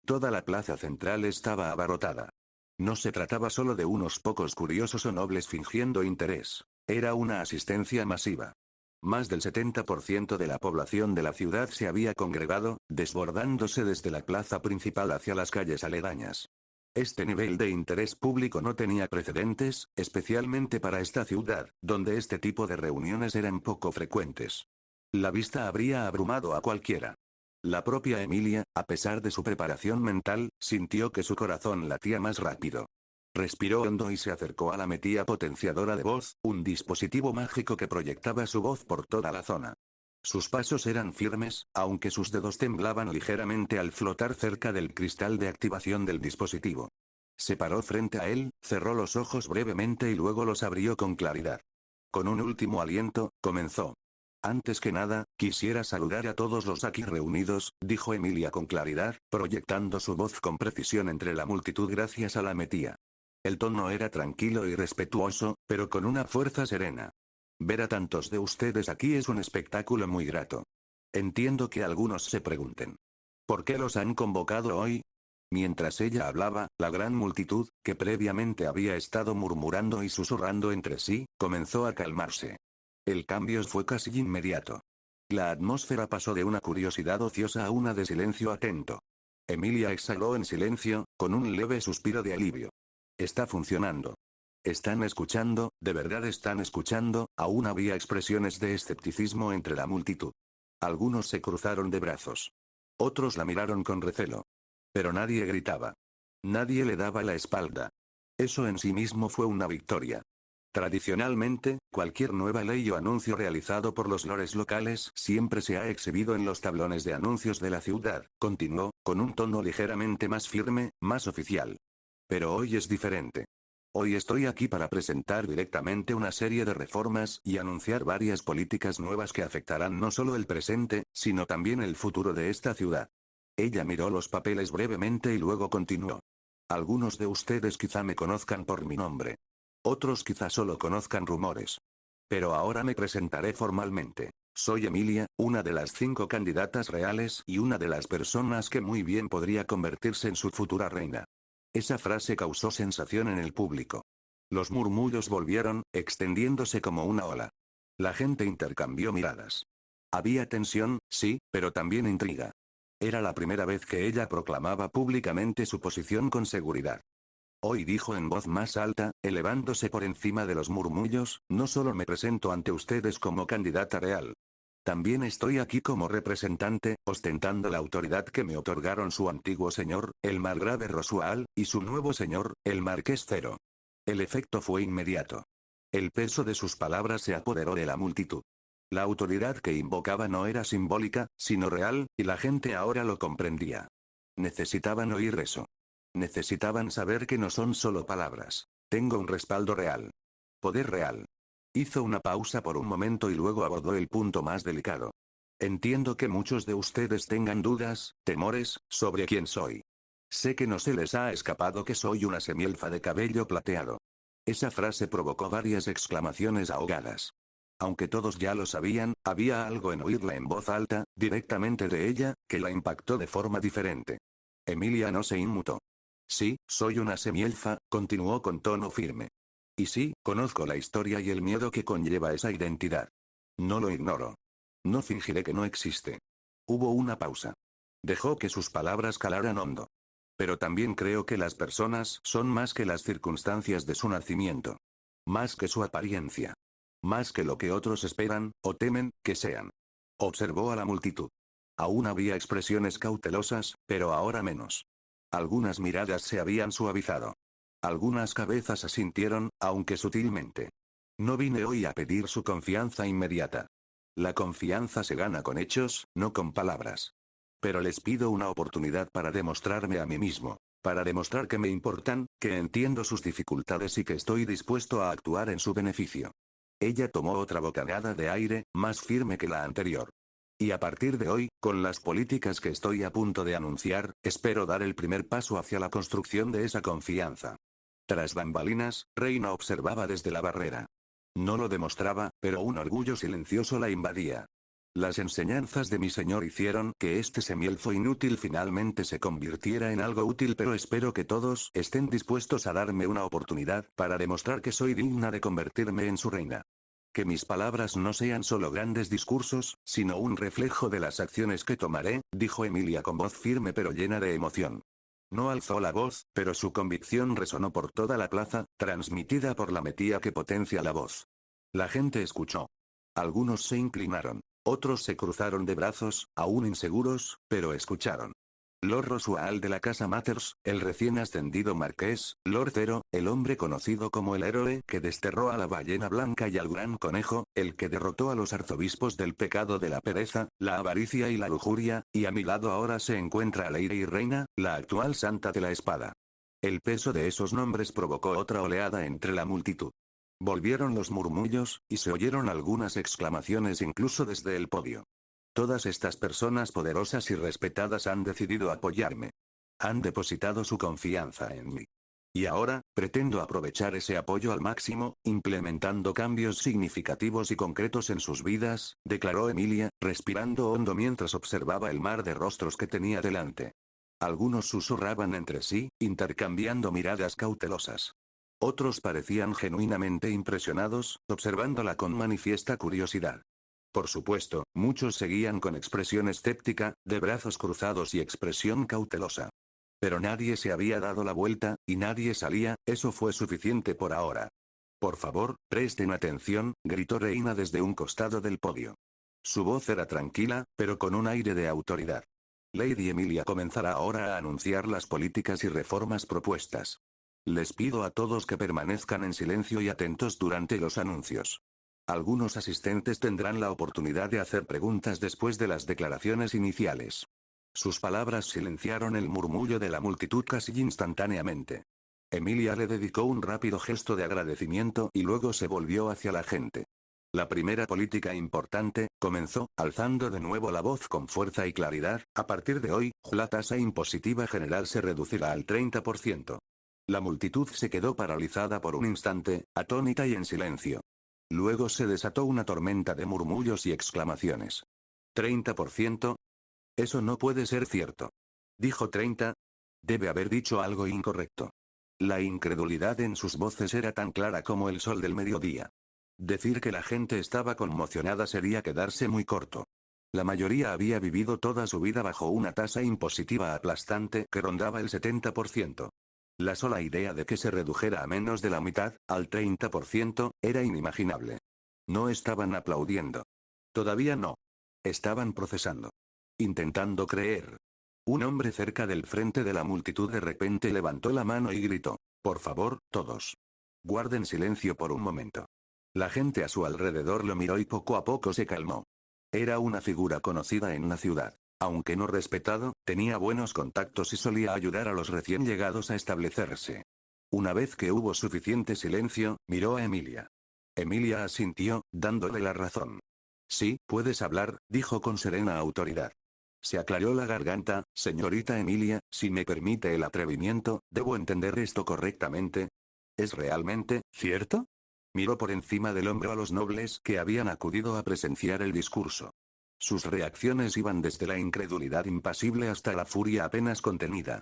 Speaker 2: Toda la plaza central estaba abarrotada. No se trataba solo de unos pocos curiosos o nobles fingiendo interés. Era una asistencia masiva. Más del 70% de la población de la ciudad se había congregado, desbordándose desde la plaza principal hacia las calles aledañas. Este nivel de interés público no tenía precedentes, especialmente para esta ciudad, donde este tipo de reuniones eran poco frecuentes. La vista habría abrumado a cualquiera. La propia Emilia, a pesar de su preparación mental, sintió que su corazón latía más rápido. Respiró hondo y se acercó a la metía potenciadora de voz, un dispositivo mágico que proyectaba su voz por toda la zona. Sus pasos eran firmes, aunque sus dedos temblaban ligeramente al flotar cerca del cristal de activación del dispositivo. Se paró frente a él, cerró los ojos brevemente y luego los abrió con claridad. Con un último aliento, comenzó. Antes que nada, quisiera saludar a todos los aquí reunidos, dijo Emilia con claridad, proyectando su voz con precisión entre la multitud gracias a la metía. El tono era tranquilo y respetuoso, pero con una fuerza serena. Ver a tantos de ustedes aquí es un espectáculo muy grato. Entiendo que algunos se pregunten. ¿Por qué los han convocado hoy? Mientras ella hablaba, la gran multitud, que previamente había estado murmurando y susurrando entre sí, comenzó a calmarse. El cambio fue casi inmediato. La atmósfera pasó de una curiosidad ociosa a una de silencio atento. Emilia exhaló en silencio, con un leve suspiro de alivio. Está funcionando. ¿Están escuchando? ¿De verdad están escuchando? Aún había expresiones de escepticismo entre la multitud. Algunos se cruzaron de brazos. Otros la miraron con recelo. Pero nadie gritaba. Nadie le daba la espalda. Eso en sí mismo fue una victoria. Tradicionalmente, cualquier nueva ley o anuncio realizado por los lores locales siempre se ha exhibido en los tablones de anuncios de la ciudad, continuó, con un tono ligeramente más firme, más oficial. Pero hoy es diferente. Hoy estoy aquí para presentar directamente una serie de reformas y anunciar varias políticas nuevas que afectarán no solo el presente, sino también el futuro de esta ciudad. Ella miró los papeles brevemente y luego continuó. Algunos de ustedes quizá me conozcan por mi nombre. Otros quizá solo conozcan rumores. Pero ahora me presentaré formalmente. Soy Emilia, una de las 5 candidatas reales y una de las personas que muy bien podría convertirse en su futura reina. Esa frase causó sensación en el público. Los murmullos volvieron, extendiéndose como una ola. La gente intercambió miradas. Había tensión, sí, pero también intriga. Era la primera vez que ella proclamaba públicamente su posición con seguridad. Hoy dijo en voz más alta, elevándose por encima de los murmullos, no solo me presento ante ustedes como candidata real. También estoy aquí como representante, ostentando la autoridad que me otorgaron su antiguo señor, el margrave Rosual, y su nuevo señor, el marqués Cero. El efecto fue inmediato. El peso de sus palabras se apoderó de la multitud. La autoridad que invocaba no era simbólica, sino real, y la gente ahora lo comprendía. Necesitaban oír eso. Necesitaban saber que no son solo palabras. Tengo un respaldo real. Poder real. Hizo una pausa por un momento y luego abordó el punto más delicado. Entiendo que muchos de ustedes tengan dudas, temores, sobre quién soy. Sé que no se les ha escapado que soy una semielfa de cabello plateado. Esa frase provocó varias exclamaciones ahogadas. Aunque todos ya lo sabían, había algo en oírla en voz alta, directamente de ella, que la impactó de forma diferente. Emilia no se inmutó. Sí, soy una semielfa, continuó con tono firme. Y sí, conozco la historia y el miedo que conlleva esa identidad. No lo ignoro. No fingiré que no existe. Hubo una pausa. Dejó que sus palabras calaran hondo. Pero también creo que las personas son más que las circunstancias de su nacimiento. Más que su apariencia. Más que lo que otros esperan, o temen, que sean. Observó a la multitud. Aún había expresiones cautelosas, pero ahora menos. Algunas miradas se habían suavizado. Algunas cabezas asintieron, aunque sutilmente. No vine hoy a pedir su confianza inmediata. La confianza se gana con hechos, no con palabras. Pero les pido una oportunidad para demostrarme a mí mismo, para demostrar que me importan, que entiendo sus dificultades y que estoy dispuesto a actuar en su beneficio. Ella tomó otra bocanada de aire, más firme que la anterior. Y a partir de hoy, con las políticas que estoy a punto de anunciar, espero dar el primer paso hacia la construcción de esa confianza. Tras bambalinas, Reina observaba desde la barrera. No lo demostraba, pero un orgullo silencioso la invadía. Las enseñanzas de mi señor hicieron que este semielfo inútil finalmente se convirtiera en algo útil, pero espero que todos estén dispuestos a darme una oportunidad para demostrar que soy digna de convertirme en su reina. Que mis palabras no sean solo grandes discursos, sino un reflejo de las acciones que tomaré, dijo Emilia con voz firme pero llena de emoción. No alzó la voz, pero su convicción resonó por toda la plaza, transmitida por la metía que potencia la voz. La gente escuchó. Algunos se inclinaron. Otros se cruzaron de brazos, aún inseguros, pero escucharon. Lord Rosual de la casa Mathers, el recién ascendido marqués, Lord Zero, el hombre conocido como el héroe que desterró a la ballena blanca y al gran conejo, el que derrotó a los arzobispos del pecado de la pereza, la avaricia y la lujuria, y a mi lado ahora se encuentra Lady Reina, la actual santa de la espada. El peso de esos nombres provocó otra oleada entre la multitud. Volvieron los murmullos, y se oyeron algunas exclamaciones incluso desde el podio. Todas estas personas poderosas y respetadas han decidido apoyarme. Han depositado su confianza en mí. Y ahora, pretendo aprovechar ese apoyo al máximo, implementando cambios significativos y concretos en sus vidas, declaró Emilia, respirando hondo mientras observaba el mar de rostros que tenía delante. Algunos susurraban entre sí, intercambiando miradas cautelosas. Otros parecían genuinamente impresionados, observándola con manifiesta curiosidad. Por supuesto, muchos seguían con expresión escéptica, de brazos cruzados y expresión cautelosa. Pero nadie se había dado la vuelta, y nadie salía, eso fue suficiente por ahora. Por favor, presten atención, gritó Reina desde un costado del podio. Su voz era tranquila, pero con un aire de autoridad. Lady Emilia comenzará ahora a anunciar las políticas y reformas propuestas. Les pido a todos que permanezcan en silencio y atentos durante los anuncios. Algunos asistentes tendrán la oportunidad de hacer preguntas después de las declaraciones iniciales. Sus palabras silenciaron el murmullo de la multitud casi instantáneamente. Emilia le dedicó un rápido gesto de agradecimiento y luego se volvió hacia la gente. La primera política importante, comenzó, alzando de nuevo la voz con fuerza y claridad: a partir de hoy, la tasa impositiva general se reducirá al 30%. La multitud se quedó paralizada por un instante, atónita y en silencio. Luego se desató una tormenta de murmullos y exclamaciones. ¿30%? Eso no puede ser cierto. Dijo 30. Debe haber dicho algo incorrecto. La incredulidad en sus voces era tan clara como el sol del mediodía. Decir que la gente estaba conmocionada sería quedarse muy corto. La mayoría había vivido toda su vida bajo una tasa impositiva aplastante que rondaba el 70%. La sola idea de que se redujera a menos de la mitad, al 30%, era inimaginable. No estaban aplaudiendo. Todavía no. Estaban procesando. Intentando creer. Un hombre cerca del frente de la multitud de repente levantó la mano y gritó: por favor, todos. Guarden silencio por un momento. La gente a su alrededor lo miró y poco a poco se calmó. Era una figura conocida en la ciudad. Aunque no respetado, tenía buenos contactos y solía ayudar a los recién llegados a establecerse. Una vez que hubo suficiente silencio, miró a Emilia. Emilia asintió, dándole la razón. Sí, puedes hablar, dijo con serena autoridad. Se aclaró la garganta: señorita Emilia, si me permite el atrevimiento, ¿debo entender esto correctamente? ¿Es realmente cierto? Miró por encima del hombro a los nobles que habían acudido a presenciar el discurso. Sus reacciones iban desde la incredulidad impasible hasta la furia apenas contenida.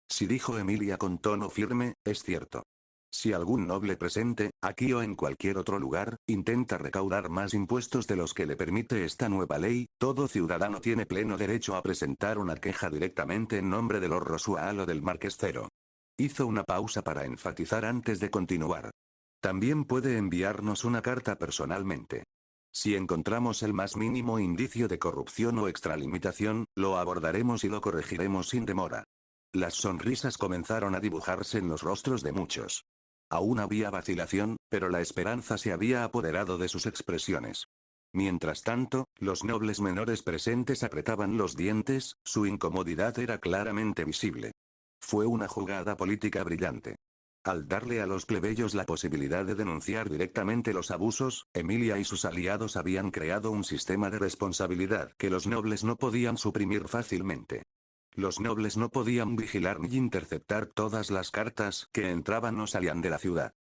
Speaker 2: Sí, dijo Emilia con tono firme, es cierto. Si algún noble presente, aquí o en cualquier otro lugar, intenta recaudar más impuestos de los que le permite esta nueva ley, todo ciudadano tiene pleno derecho a presentar una queja directamente en nombre de Lord Rosual o del Marqués Cero. Hizo una pausa para enfatizar antes de continuar. También puede enviarnos una carta personalmente. Si encontramos el más mínimo indicio de corrupción o extralimitación, lo abordaremos y lo corregiremos sin demora. Las sonrisas comenzaron a dibujarse en los rostros de muchos. Aún había vacilación, pero la esperanza se había apoderado de sus expresiones. Mientras tanto, los nobles menores presentes apretaban los dientes, su incomodidad era claramente visible. Fue una jugada política brillante. Al darle a los plebeyos la posibilidad de denunciar directamente los abusos, Emilia y sus aliados habían creado un sistema de responsabilidad que los nobles no podían suprimir fácilmente. Los nobles no podían vigilar ni interceptar todas las cartas que entraban o salían de la ciudad.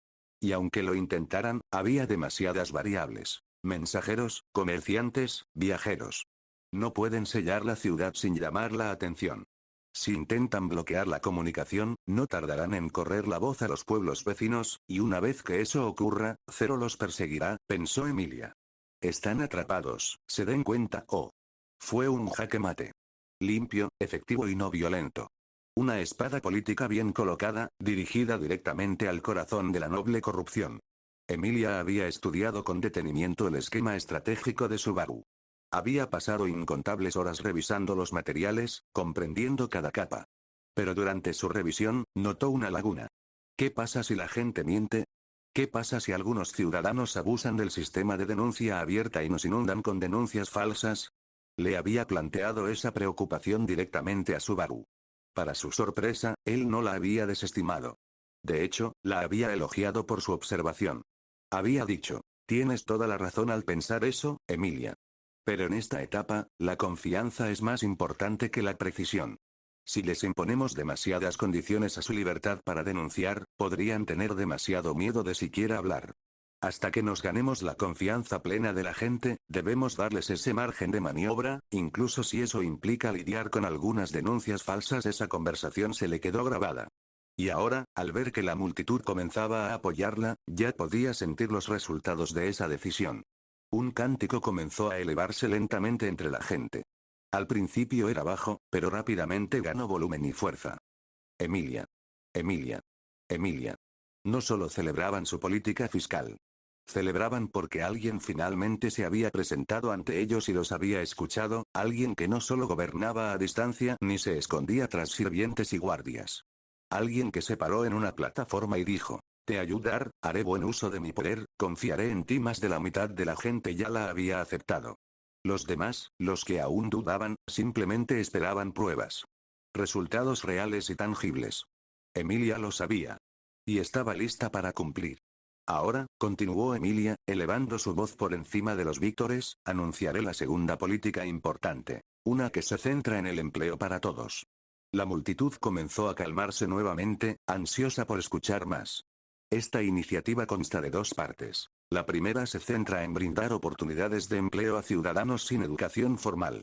Speaker 2: Y aunque lo intentaran, había demasiadas variables: mensajeros, comerciantes, viajeros. No pueden sellar la ciudad sin llamar la atención. Si intentan bloquear la comunicación, no tardarán en correr la voz a los pueblos vecinos, y una vez que eso ocurra, Cero los perseguirá, pensó Emilia. Están atrapados, se den cuenta, oh. Fue un jaque mate. Limpio, efectivo y no violento. Una espada política bien colocada, dirigida directamente al corazón de la noble corrupción. Emilia había estudiado con detenimiento el esquema estratégico de Subaru. Había pasado incontables horas revisando los materiales, comprendiendo cada capa. Pero durante su revisión, notó una laguna. ¿Qué pasa si la gente miente? ¿Qué pasa si algunos ciudadanos abusan del sistema de denuncia abierta y nos inundan con denuncias falsas? Le había planteado esa preocupación directamente a Subaru. Para su sorpresa, él no la había desestimado. De hecho, la había elogiado por su observación. Había dicho: tienes toda la razón al pensar eso, Emilia. Pero en esta etapa, la confianza es más importante que la precisión. Si les imponemos demasiadas condiciones a su libertad para denunciar, podrían tener demasiado miedo de siquiera hablar. Hasta que nos ganemos la confianza plena de la gente, debemos darles ese margen de maniobra, incluso si eso implica lidiar con algunas denuncias falsas. Esa conversación se le quedó grabada. Y ahora, al ver que la multitud comenzaba a apoyarla, ya podía sentir los resultados de esa decisión. Un cántico comenzó a elevarse lentamente entre la gente. Al principio era bajo, pero rápidamente ganó volumen y fuerza. Emilia. Emilia. Emilia. No solo celebraban su política fiscal. Celebraban porque alguien finalmente se había presentado ante ellos y los había escuchado, alguien que no solo gobernaba a distancia ni se escondía tras sirvientes y guardias. Alguien que se paró en una plataforma y dijo: te ayudar, haré buen uso de mi poder, confiaré en ti. Más de la mitad de la gente ya la había aceptado. Los demás, los que aún dudaban, simplemente esperaban pruebas. Resultados reales y tangibles. Emilia lo sabía. Y estaba lista para cumplir. Ahora, continuó Emilia, elevando su voz por encima de los vítores, anunciaré la segunda política importante. Una que se centra en el empleo para todos. La multitud comenzó a calmarse nuevamente, ansiosa por escuchar más. Esta iniciativa consta de dos partes. La primera se centra en brindar oportunidades de empleo a ciudadanos sin educación formal.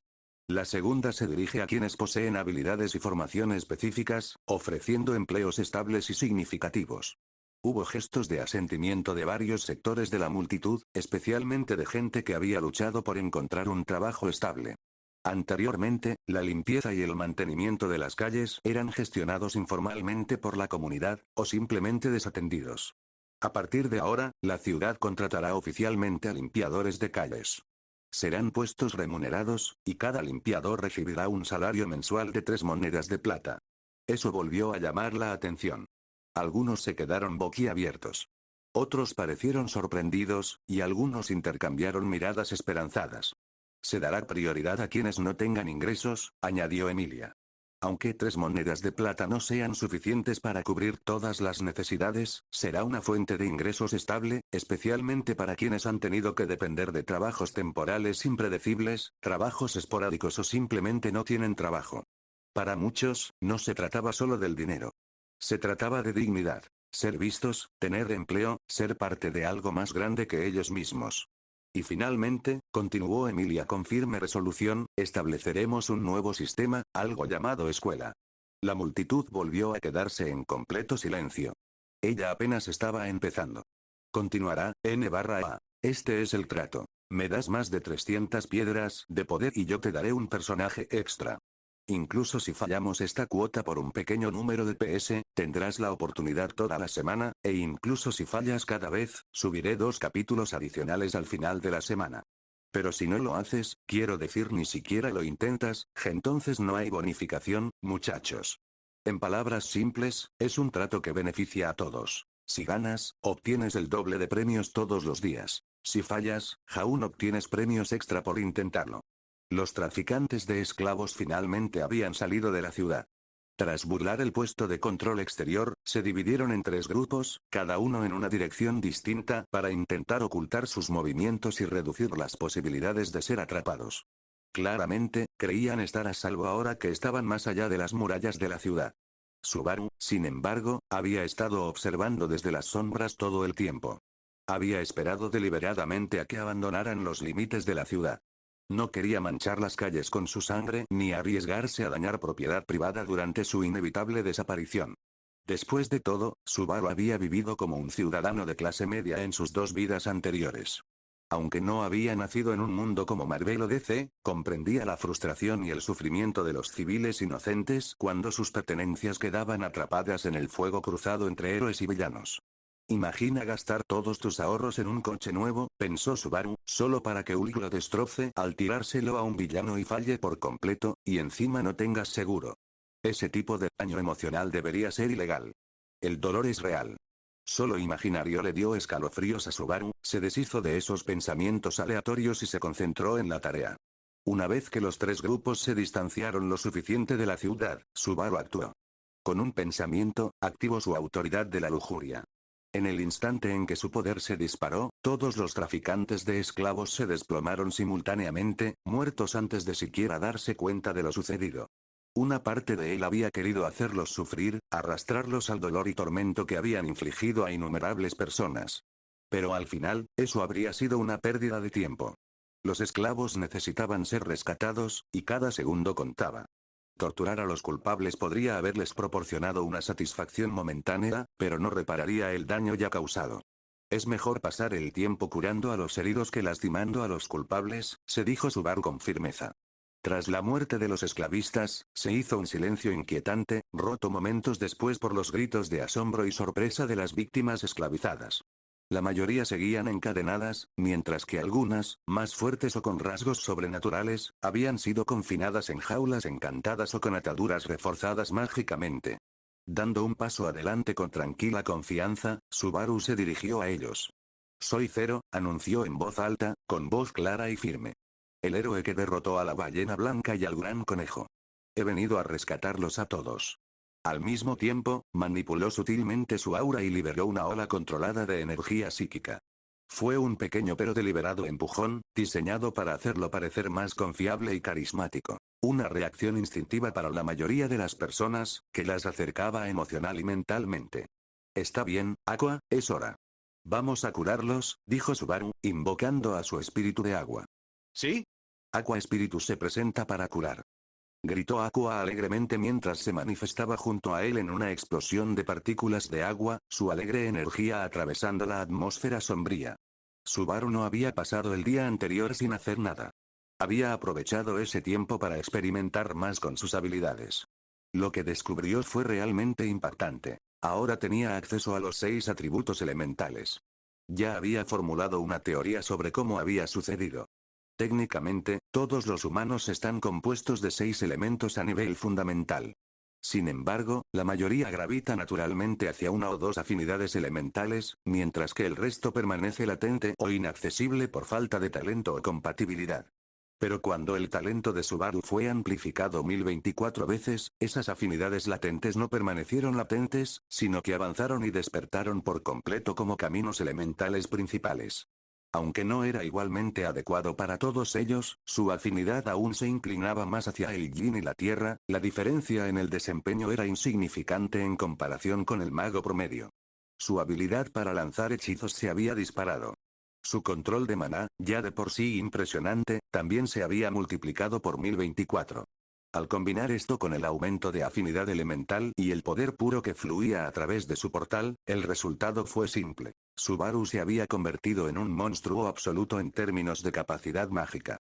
Speaker 2: La segunda se dirige a quienes poseen habilidades y formación específicas, ofreciendo empleos estables y significativos. Hubo gestos de asentimiento de varios sectores de la multitud, especialmente de gente que había luchado por encontrar un trabajo estable. Anteriormente, la limpieza y el mantenimiento de las calles eran gestionados informalmente por la comunidad, o simplemente desatendidos. A partir de ahora, la ciudad contratará oficialmente a limpiadores de calles. Serán puestos remunerados, y cada limpiador recibirá un salario mensual de 3 monedas de plata. Eso volvió a llamar la atención. Algunos se quedaron boquiabiertos. Otros parecieron sorprendidos, y algunos intercambiaron miradas esperanzadas. Se dará prioridad a quienes no tengan ingresos, añadió Emilia. Aunque 3 monedas de plata no sean suficientes para cubrir todas las necesidades, será una fuente de ingresos estable, especialmente para quienes han tenido que depender de trabajos temporales impredecibles, trabajos esporádicos o simplemente no tienen trabajo. Para muchos, no se trataba solo del dinero. Se trataba de dignidad. Ser vistos, tener empleo, ser parte de algo más grande que ellos mismos. Y finalmente, continuó Emilia con firme resolución, estableceremos un nuevo sistema, algo llamado escuela. La multitud volvió a quedarse en completo silencio. Ella apenas estaba empezando. Continuará, N/A. Este es el trato. Me das más de 300 piedras de poder y yo te daré un personaje extra. Incluso si fallamos esta cuota por un pequeño número de PS, tendrás la oportunidad toda la semana, e incluso si fallas cada vez, subiré 2 capítulos adicionales al final de la semana. Pero si no lo haces, quiero decir ni siquiera lo intentas, entonces no hay bonificación, muchachos. En palabras simples, es un trato que beneficia a todos. Si ganas, obtienes el doble de premios todos los días. Si fallas, aún obtienes premios extra por intentarlo. Los traficantes de esclavos finalmente habían salido de la ciudad. Tras burlar el puesto de control exterior, se dividieron en 3 grupos, cada uno en una dirección distinta, para intentar ocultar sus movimientos y reducir las posibilidades de ser atrapados. Claramente, creían estar a salvo ahora que estaban más allá de las murallas de la ciudad. Subaru, sin embargo, había estado observando desde las sombras todo el tiempo. Había esperado deliberadamente a que abandonaran los límites de la ciudad. No quería manchar las calles con su sangre ni arriesgarse a dañar propiedad privada durante su inevitable desaparición. Después de todo, Subaru había vivido como un ciudadano de clase media en sus 2 vidas anteriores. Aunque no había nacido en un mundo como Marvel o DC, comprendía la frustración y el sufrimiento de los civiles inocentes cuando sus pertenencias quedaban atrapadas en el fuego cruzado entre héroes y villanos. Imagina gastar todos tus ahorros en un coche nuevo, pensó Subaru, solo para que Ulk lo destroce al tirárselo a un villano y falle por completo, y encima no tengas seguro. Ese tipo de daño emocional debería ser ilegal. El dolor es real. Solo imaginario le dio escalofríos a Subaru, se deshizo de esos pensamientos aleatorios y se concentró en la tarea. Una vez que los 3 grupos se distanciaron lo suficiente de la ciudad, Subaru actuó. Con un pensamiento, activó su autoridad de la lujuria. En el instante en que su poder se disparó, todos los traficantes de esclavos se desplomaron simultáneamente, muertos antes de siquiera darse cuenta de lo sucedido. Una parte de él había querido hacerlos sufrir, arrastrarlos al dolor y tormento que habían infligido a innumerables personas. Pero al final, eso habría sido una pérdida de tiempo. Los esclavos necesitaban ser rescatados, y cada segundo contaba. Torturar a los culpables podría haberles proporcionado una satisfacción momentánea, pero no repararía el daño ya causado. Es mejor pasar el tiempo curando a los heridos que lastimando a los culpables, se dijo Subaru con firmeza. Tras la muerte de los esclavistas, se hizo un silencio inquietante, roto momentos después por los gritos de asombro y sorpresa de las víctimas esclavizadas. La mayoría seguían encadenadas, mientras que algunas, más fuertes o con rasgos sobrenaturales, habían sido confinadas en jaulas encantadas o con ataduras reforzadas mágicamente. Dando un paso adelante con tranquila confianza, Subaru se dirigió a ellos. Soy Zero, anunció en voz alta, con voz clara y firme. El héroe que derrotó a la ballena blanca y al gran conejo. He venido a rescatarlos a todos. Al mismo tiempo, manipuló sutilmente su aura y liberó una ola controlada de energía psíquica. Fue un pequeño pero deliberado empujón, diseñado para hacerlo parecer más confiable y carismático. Una reacción instintiva para la mayoría de las personas, que las acercaba emocional y mentalmente. Está bien, Aqua, es hora. Vamos a curarlos, dijo Subaru, invocando a su espíritu de agua.
Speaker 3: ¿Sí?
Speaker 2: Aqua Espíritu se presenta para curar. Gritó Aqua alegremente mientras se manifestaba junto a él en una explosión de partículas de agua, su alegre energía atravesando la atmósfera sombría. Subaru no había pasado el día anterior sin hacer nada. Había aprovechado ese tiempo para experimentar más con sus habilidades. Lo que descubrió fue realmente impactante. Ahora tenía acceso a los 6 atributos elementales. Ya había formulado una teoría sobre cómo había sucedido. Técnicamente, todos los humanos están compuestos de 6 elementos a nivel fundamental. Sin embargo, la mayoría gravita naturalmente hacia una o dos afinidades elementales, mientras que el resto permanece latente o inaccesible por falta de talento o compatibilidad. Pero cuando el talento de Subaru fue amplificado 1024 veces, esas afinidades latentes no permanecieron latentes, sino que avanzaron y despertaron por completo como caminos elementales principales. Aunque no era igualmente adecuado para todos ellos, su afinidad aún se inclinaba más hacia el yin y la tierra, la diferencia en el desempeño era insignificante en comparación con el mago promedio. Su habilidad para lanzar hechizos se había disparado. Su control de maná, ya de por sí impresionante, también se había multiplicado por 1024. Al combinar esto con el aumento de afinidad elemental y el poder puro que fluía a través de su portal, el resultado fue simple. Subaru se había convertido en un monstruo absoluto en términos de capacidad mágica.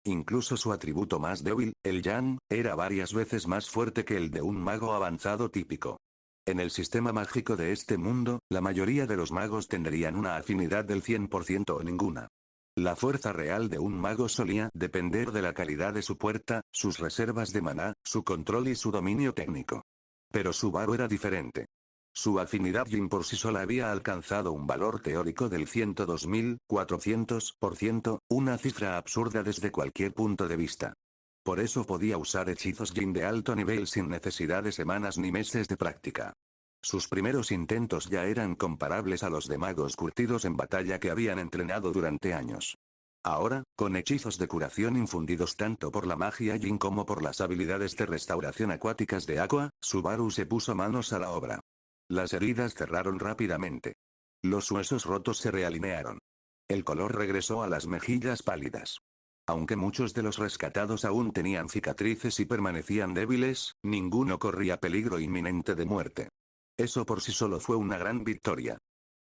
Speaker 2: Incluso su atributo más débil, el Yang, era varias veces más fuerte que el de un mago avanzado típico. En el sistema mágico de este mundo, la mayoría de los magos tendrían una afinidad del 100% o ninguna. La fuerza real de un mago solía depender de la calidad de su puerta, sus reservas de maná, su control y su dominio técnico. Pero Subaru era diferente. Su afinidad yin por sí sola había alcanzado un valor teórico del 102.400%, una cifra absurda desde cualquier punto de vista. Por eso podía usar hechizos yin de alto nivel sin necesidad de semanas ni meses de práctica. Sus primeros intentos ya eran comparables a los de magos curtidos en batalla que habían entrenado durante años. Ahora, con hechizos de curación infundidos tanto por la magia yin como por las habilidades de restauración acuáticas de Aqua, Subaru se puso manos a la obra. Las heridas cerraron rápidamente. Los huesos rotos se realinearon. El color regresó a las mejillas pálidas. Aunque muchos de los rescatados aún tenían cicatrices y permanecían débiles, ninguno corría peligro inminente de muerte. Eso por sí solo fue una gran victoria.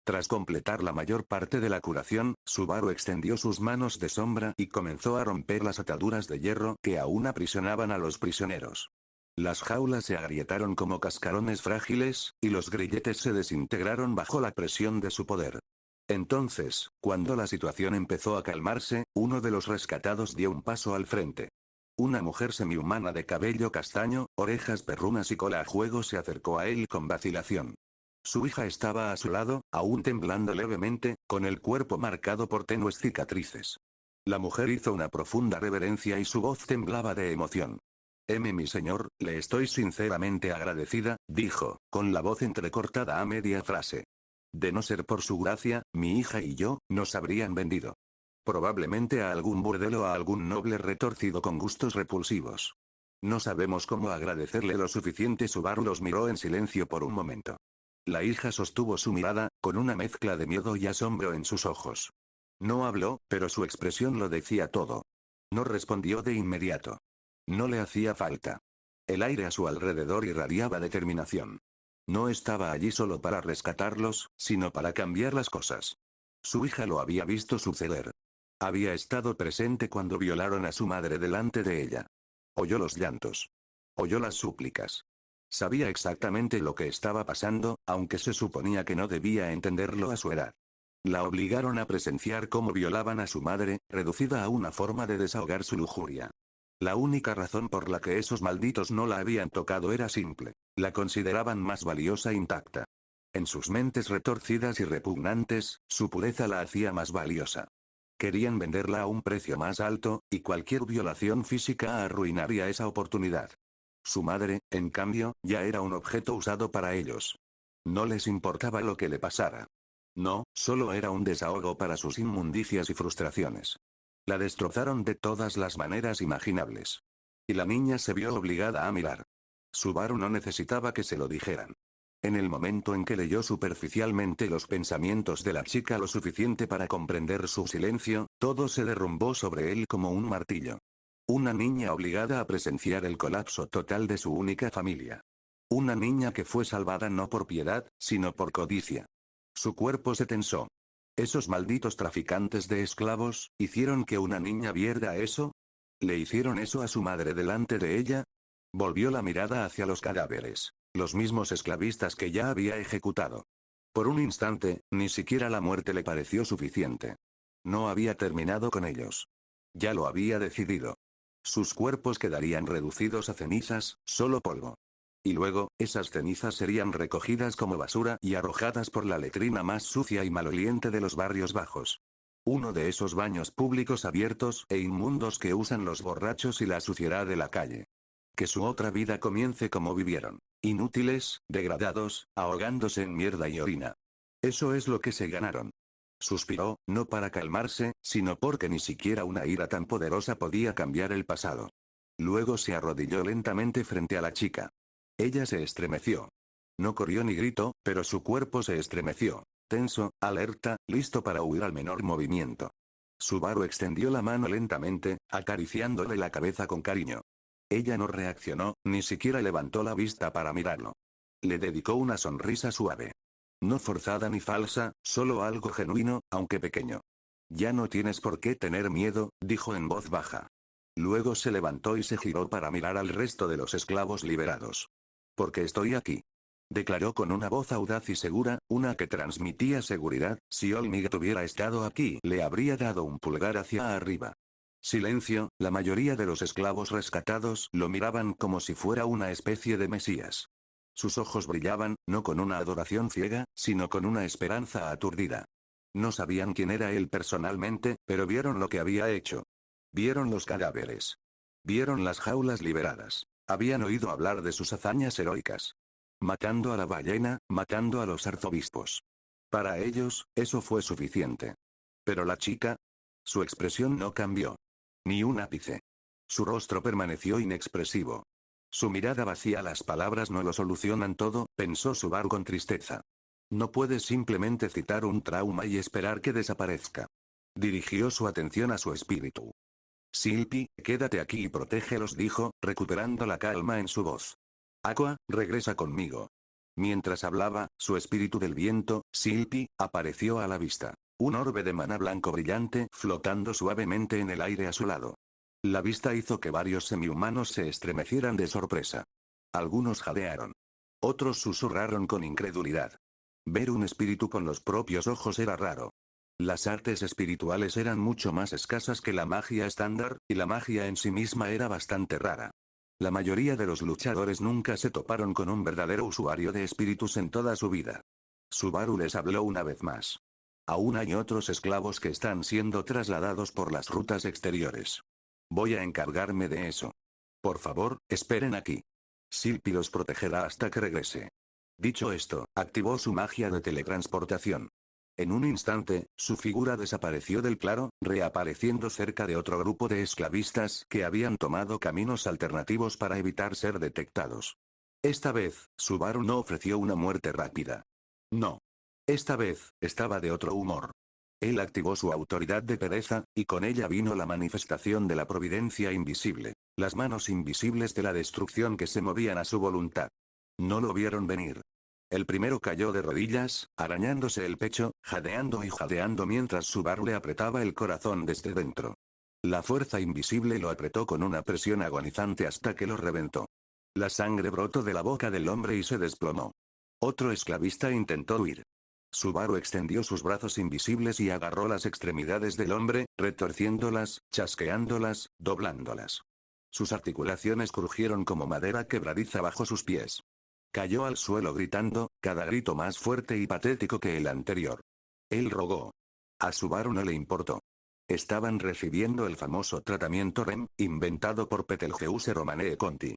Speaker 2: Tras completar la mayor parte de la curación, Subaru extendió sus manos de sombra y comenzó a romper las ataduras de hierro que aún aprisionaban a los prisioneros. Las jaulas se agrietaron como cascarones frágiles, y los grilletes se desintegraron bajo la presión de su poder. Entonces, cuando la situación empezó a calmarse, uno de los rescatados dio un paso al frente. Una mujer semihumana de cabello castaño, orejas perrunas y cola a juego se acercó a él con vacilación. Su hija estaba a su lado, aún temblando levemente, con el cuerpo marcado por tenues cicatrices. La mujer hizo una profunda reverencia y su voz temblaba de emoción. Mi señor, le estoy sinceramente agradecida, dijo, con la voz entrecortada a media frase. De no ser por su gracia, mi hija y yo, nos habrían vendido. Probablemente a algún burdel o a algún noble retorcido con gustos repulsivos. No sabemos cómo agradecerle lo suficiente. Subaru los miró en silencio por un momento. La hija sostuvo su mirada, con una mezcla de miedo y asombro en sus ojos. No habló, pero su expresión lo decía todo. No respondió de inmediato. No le hacía falta. El aire a su alrededor irradiaba determinación. No estaba allí solo para rescatarlos, sino para cambiar las cosas. Su hija lo había visto suceder. Había estado presente cuando violaron a su madre delante de ella. Oyó los llantos. Oyó las súplicas. Sabía exactamente lo que estaba pasando, aunque se suponía que no debía entenderlo a su edad. La obligaron a presenciar cómo violaban a su madre, reducida a una forma de desahogar su lujuria. La única razón por la que esos malditos no la habían tocado era simple. La consideraban más valiosa intacta. En sus mentes retorcidas y repugnantes, su pureza la hacía más valiosa. Querían venderla a un precio más alto, y cualquier violación física arruinaría esa oportunidad. Su madre, en cambio, ya era un objeto usado para ellos. No les importaba lo que le pasara. No, solo era un desahogo para sus inmundicias y frustraciones. La destrozaron de todas las maneras imaginables. Y la niña se vio obligada a mirar. Subaru no necesitaba que se lo dijeran. En el momento en que leyó superficialmente los pensamientos de la chica lo suficiente para comprender su silencio, todo se derrumbó sobre él como un martillo. Una niña obligada a presenciar el colapso total de su única familia. Una niña que fue salvada no por piedad, sino por codicia. Su cuerpo se tensó. ¿Esos malditos traficantes de esclavos hicieron que una niña viera eso? ¿Le hicieron eso a su madre delante de ella? Volvió la mirada hacia los cadáveres, los mismos esclavistas que ya había ejecutado. Por un instante, ni siquiera la muerte le pareció suficiente. No había terminado con ellos. Ya lo había decidido. Sus cuerpos quedarían reducidos a cenizas, solo polvo. Y luego, esas cenizas serían recogidas como basura y arrojadas por la letrina más sucia y maloliente de los barrios bajos. Uno de esos baños públicos abiertos e inmundos que usan los borrachos y la suciedad de la calle. Que su otra vida comience como vivieron. Inútiles, degradados, ahogándose en mierda y orina. Eso es lo que se ganaron. Suspiró, no para calmarse, sino porque ni siquiera una ira tan poderosa podía cambiar el pasado. Luego se arrodilló lentamente frente a la chica. Ella se estremeció. No corrió ni gritó, pero su cuerpo se estremeció. Tenso, alerta, listo para huir al menor movimiento. Subaru extendió la mano lentamente, acariciándole la cabeza con cariño. Ella no reaccionó, ni siquiera levantó la vista para mirarlo. Le dedicó una sonrisa suave. No forzada ni falsa, solo algo genuino, aunque pequeño. Ya no tienes por qué tener miedo, dijo en voz baja. Luego se levantó y se giró para mirar al resto de los esclavos liberados. Porque estoy aquí. Declaró con una voz audaz y segura, una que transmitía seguridad. Si Olmig hubiera estado aquí, le habría dado un pulgar hacia arriba. Silencio, la mayoría de los esclavos rescatados lo miraban como si fuera una especie de mesías. Sus ojos brillaban, no con una adoración ciega, sino con una esperanza aturdida. No sabían quién era él personalmente, pero vieron lo que había hecho. Vieron los cadáveres. Vieron las jaulas liberadas. Habían oído hablar de sus hazañas heroicas. Matando a la ballena, matando a los arzobispos. Para ellos, eso fue suficiente. Pero la chica, su expresión no cambió. Ni un ápice. Su rostro permaneció inexpresivo. Su mirada vacía. Las palabras no lo solucionan todo, pensó Subaru con tristeza. No puedes simplemente citar un trauma y esperar que desaparezca. Dirigió su atención a su espíritu. Silpi, quédate aquí y protégelos, dijo, recuperando la calma en su voz. Aqua, regresa conmigo. Mientras hablaba, su espíritu del viento, Silpi, apareció a la vista. Un orbe de maná blanco brillante flotando suavemente en el aire a su lado. La vista hizo que varios semihumanos se estremecieran de sorpresa. Algunos jadearon. Otros susurraron con incredulidad. Ver un espíritu con los propios ojos era raro. Las artes espirituales eran mucho más escasas que la magia estándar, y la magia en sí misma era bastante rara. La mayoría de los luchadores nunca se toparon con un verdadero usuario de espíritus en toda su vida. Subaru les habló una vez más. Aún hay otros esclavos que están siendo trasladados por las rutas exteriores. Voy a encargarme de eso. Por favor, esperen aquí. Silpi los protegerá hasta que regrese. Dicho esto, activó su magia de teletransportación. En un instante, su figura desapareció del claro, reapareciendo cerca de otro grupo de esclavistas que habían tomado caminos alternativos para evitar ser detectados. Esta vez, Subaru no ofreció una muerte rápida. No. Esta vez, estaba de otro humor. Él activó su autoridad de pereza, y con ella vino la manifestación de la providencia invisible, las manos invisibles de la destrucción que se movían a su voluntad. No lo vieron venir. El primero cayó de rodillas, arañándose el pecho, jadeando y jadeando mientras Subaru le apretaba el corazón desde dentro. La fuerza invisible lo apretó con una presión agonizante hasta que lo reventó. La sangre brotó de la boca del hombre y se desplomó. Otro esclavista intentó huir. Subaru extendió sus brazos invisibles y agarró las extremidades del hombre, retorciéndolas, chasqueándolas, doblándolas. Sus articulaciones crujieron como madera quebradiza bajo sus pies. Cayó al suelo gritando, cada grito más fuerte y patético que el anterior. Él rogó. A Subaru no le importó. Estaban recibiendo el famoso tratamiento REM, inventado por Betelgeuse Romanee Conti.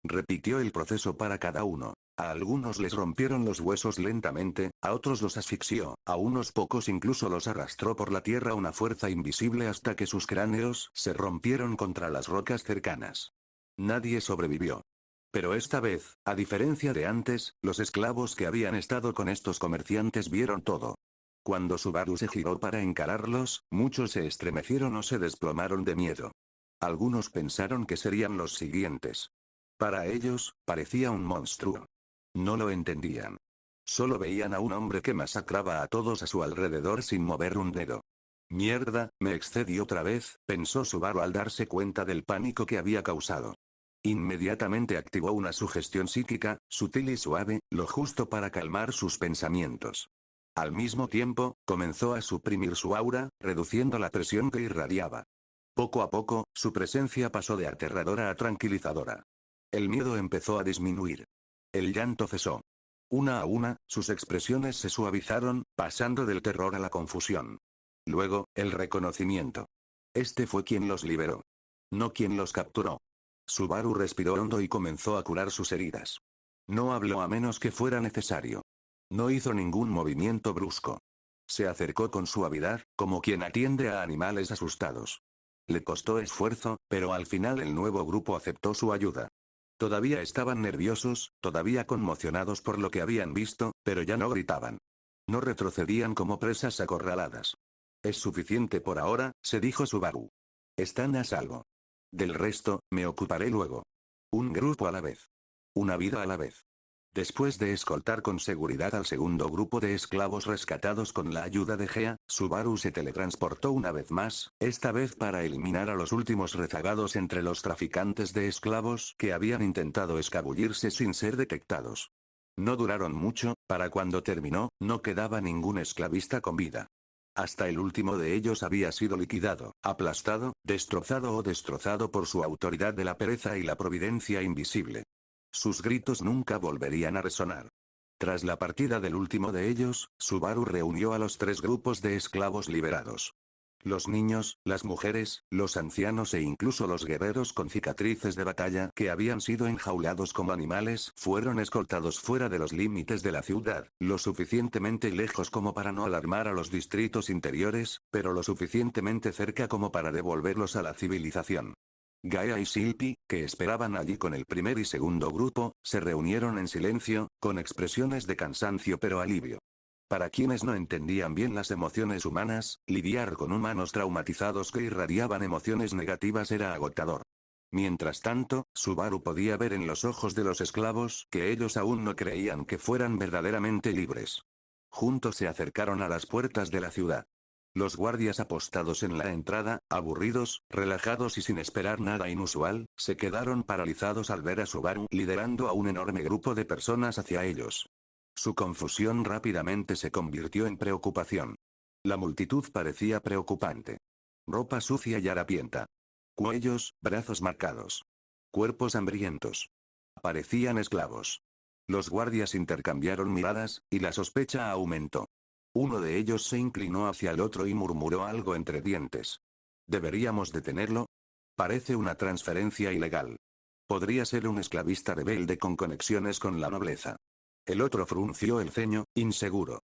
Speaker 2: Repitió el proceso para cada uno. A algunos les rompieron los huesos lentamente, a otros los asfixió, a unos pocos incluso los arrastró por la tierra una fuerza invisible hasta que sus cráneos se rompieron contra las rocas cercanas. Nadie sobrevivió. Pero esta vez, a diferencia de antes, los esclavos que habían estado con estos comerciantes vieron todo. Cuando Subaru se giró para encararlos, muchos se estremecieron o se desplomaron de miedo. Algunos pensaron que serían los siguientes. Para ellos, parecía un monstruo. No lo entendían. Solo veían a un hombre que masacraba a todos a su alrededor sin mover un dedo. Mierda, me excedí otra vez, pensó Subaru al darse cuenta del pánico que había causado. Inmediatamente activó una sugestión psíquica, sutil y suave, lo justo para calmar sus pensamientos. Al mismo tiempo, comenzó a suprimir su aura, reduciendo la presión que irradiaba. Poco a poco, su presencia pasó de aterradora a tranquilizadora. El miedo empezó a disminuir. El llanto cesó. Una a una, sus expresiones se suavizaron, pasando del terror a la confusión. Luego, el reconocimiento. Este fue quien los liberó. No quien los capturó. Subaru respiró hondo y comenzó a curar sus heridas. No habló a menos que fuera necesario. No hizo ningún movimiento brusco. Se acercó con suavidad, como quien atiende a animales asustados. Le costó esfuerzo, pero al final el nuevo grupo aceptó su ayuda. Todavía estaban nerviosos, todavía conmocionados por lo que habían visto, pero ya no gritaban. No retrocedían como presas acorraladas. Es suficiente por ahora, se dijo Subaru. Están a salvo. Del resto, me ocuparé luego. Un grupo a la vez. Una vida a la vez. Después de escoltar con seguridad al segundo grupo de esclavos rescatados con la ayuda de Gea, Subaru se teletransportó una vez más, esta vez para eliminar a los últimos rezagados entre los traficantes de esclavos que habían intentado escabullirse sin ser detectados. No duraron mucho, para cuando terminó, no quedaba ningún esclavista con vida. Hasta el último de ellos había sido liquidado, aplastado, destrozado o destrozado por su autoridad de la pereza y la providencia invisible. Sus gritos nunca volverían a resonar. Tras la partida del último de ellos, Subaru reunió a los 3 grupos de esclavos liberados. Los niños, las mujeres, los ancianos e incluso los guerreros con cicatrices de batalla que habían sido enjaulados como animales fueron escoltados fuera de los límites de la ciudad, lo suficientemente lejos como para no alarmar a los distritos interiores, pero lo suficientemente cerca como para devolverlos a la civilización. Gaia y Silpi, que esperaban allí con el primer y segundo grupo, se reunieron en silencio, con expresiones de cansancio pero alivio. Para quienes no entendían bien las emociones humanas, lidiar con humanos traumatizados que irradiaban emociones negativas era agotador. Mientras tanto, Subaru podía ver en los ojos de los esclavos que ellos aún no creían que fueran verdaderamente libres. Juntos se acercaron a las puertas de la ciudad. Los guardias apostados en la entrada, aburridos, relajados y sin esperar nada inusual, se quedaron paralizados al ver a Subaru liderando a un enorme grupo de personas hacia ellos. Su confusión rápidamente se convirtió en preocupación. La multitud parecía preocupante. Ropa sucia y harapienta. Cuellos, brazos marcados. Cuerpos hambrientos. Parecían esclavos. Los guardias intercambiaron miradas, y la sospecha aumentó. Uno de ellos se inclinó hacia el otro y murmuró algo entre dientes. ¿Deberíamos detenerlo? Parece una transferencia ilegal. Podría ser un esclavista rebelde con conexiones con la nobleza. El otro frunció el ceño, inseguro.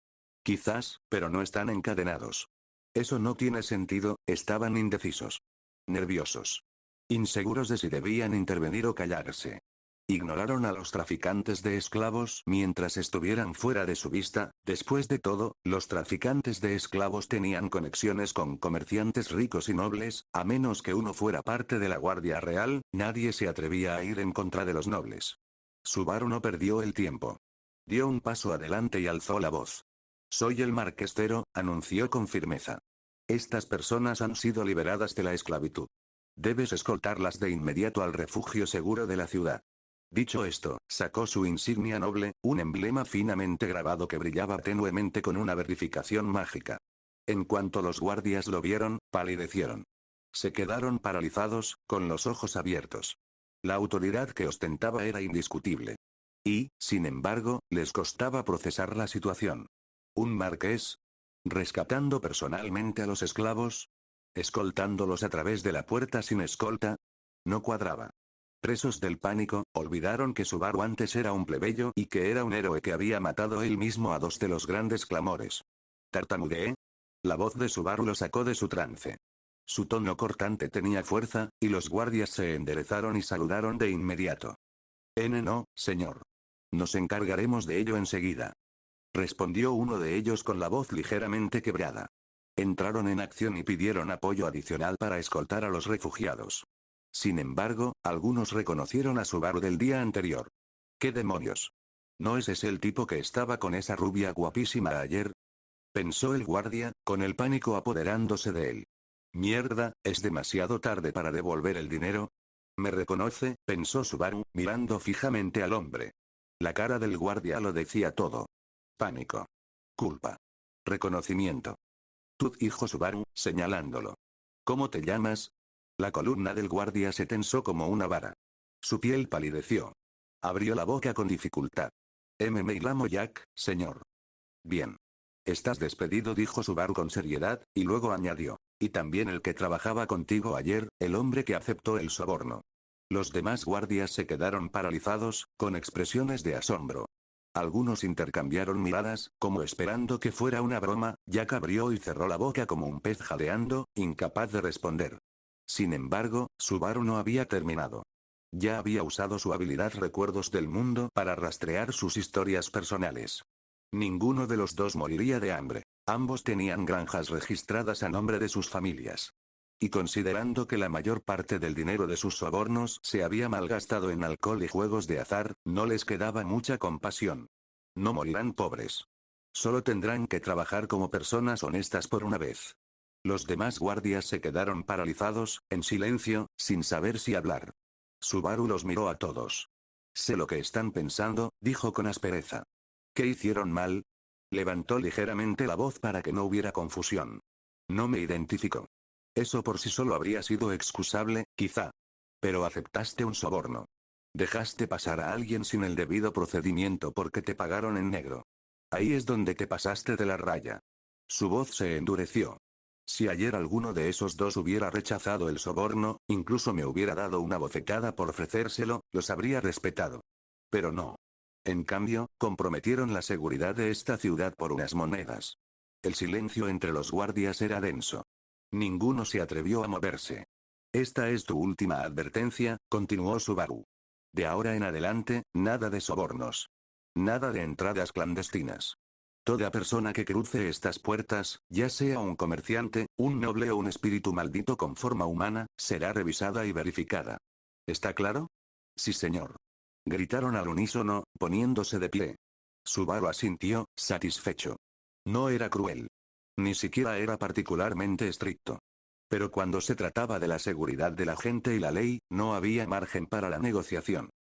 Speaker 2: Quizás, pero no están encadenados. Eso no tiene sentido, estaban indecisos. Nerviosos. Inseguros de si debían intervenir o callarse. Ignoraron a los traficantes de esclavos mientras estuvieran fuera de su vista. Después de todo, los traficantes de esclavos tenían conexiones con comerciantes ricos y nobles, a menos que uno fuera parte de la Guardia Real, nadie se atrevía a ir en contra de los nobles. Subaru no perdió el tiempo. Dio un paso adelante y alzó la voz. Soy el Marqués Zero, anunció con firmeza. Estas personas han sido liberadas de la esclavitud. Debes escoltarlas de inmediato al refugio seguro de la ciudad. Dicho esto, sacó su insignia noble, un emblema finamente grabado que brillaba tenuemente con una verificación mágica. En cuanto los guardias lo vieron, palidecieron. Se quedaron paralizados, con los ojos abiertos. La autoridad que ostentaba era indiscutible. Y, sin embargo, les costaba procesar la situación. ¿Un marqués? ¿Rescatando personalmente a los esclavos? ¿Escoltándolos a través de la puerta sin escolta? No cuadraba. Presos del pánico, olvidaron que Subaru antes era un plebeyo y que era un héroe que había matado él mismo a dos de los grandes clamores. ¿Tartamudeé? La voz de Subaru lo sacó de su trance. Su tono cortante tenía fuerza, y los guardias se enderezaron y saludaron de inmediato. No, señor. Nos encargaremos de ello enseguida. Respondió uno de ellos con la voz ligeramente quebrada. Entraron en acción y pidieron apoyo adicional para escoltar a los refugiados. Sin embargo, algunos reconocieron a Subaru del día anterior. ¿Qué demonios? ¿No es ese el tipo que estaba con esa rubia guapísima ayer? Pensó el guardia, con el pánico apoderándose de él. Mierda, es demasiado tarde para devolver el dinero. Me reconoce, pensó Subaru, mirando fijamente al hombre. La cara del guardia lo decía todo. Pánico. Culpa. Reconocimiento. Tú, hijo Subaru, señalándolo. ¿Cómo te llamas? La columna del guardia se tensó como una vara. Su piel palideció. Abrió la boca con dificultad. Me llamo Jack, señor. Bien. Estás despedido, dijo Subaru con seriedad, y luego añadió. Y también el que trabajaba contigo ayer, el hombre que aceptó el soborno. Los demás guardias se quedaron paralizados, con expresiones de asombro. Algunos intercambiaron miradas, como esperando que fuera una broma. Jack abrió y cerró la boca como un pez jadeando, incapaz de responder. Sin embargo, Subaru no había terminado. Ya había usado su habilidad Recuerdos del Mundo para rastrear sus historias personales. Ninguno de los dos moriría de hambre. Ambos tenían granjas registradas a nombre de sus familias. Y considerando que la mayor parte del dinero de sus sobornos se había malgastado en alcohol y juegos de azar, no les quedaba mucha compasión. No morirán pobres. Solo tendrán que trabajar como personas honestas por una vez. Los demás guardias se quedaron paralizados, en silencio, sin saber si hablar. Subaru los miró a todos. Sé lo que están pensando, dijo con aspereza. ¿Qué hicieron mal? Levantó ligeramente la voz para que no hubiera confusión. No me identificó. Eso por sí solo habría sido excusable, quizá. Pero aceptaste un soborno. Dejaste pasar a alguien sin el debido procedimiento porque te pagaron en negro. Ahí es donde te pasaste de la raya. Su voz se endureció. Si ayer alguno de esos dos hubiera rechazado el soborno, incluso me hubiera dado una bofetada por ofrecérselo, los habría respetado. Pero no. En cambio, comprometieron la seguridad de esta ciudad por unas monedas. El silencio entre los guardias era denso. Ninguno se atrevió a moverse. Esta es tu última advertencia, continuó Subaru. De ahora en adelante, nada de sobornos. Nada de entradas clandestinas. Toda persona que cruce estas puertas, ya sea un comerciante, un noble o un espíritu maldito con forma humana, será revisada y verificada. ¿Está claro? Sí, señor. Gritaron al unísono, poniéndose de pie. Subaru asintió, satisfecho. No era cruel. Ni siquiera era particularmente estricto. Pero cuando se trataba de la seguridad de la gente y la ley, no había margen para la negociación.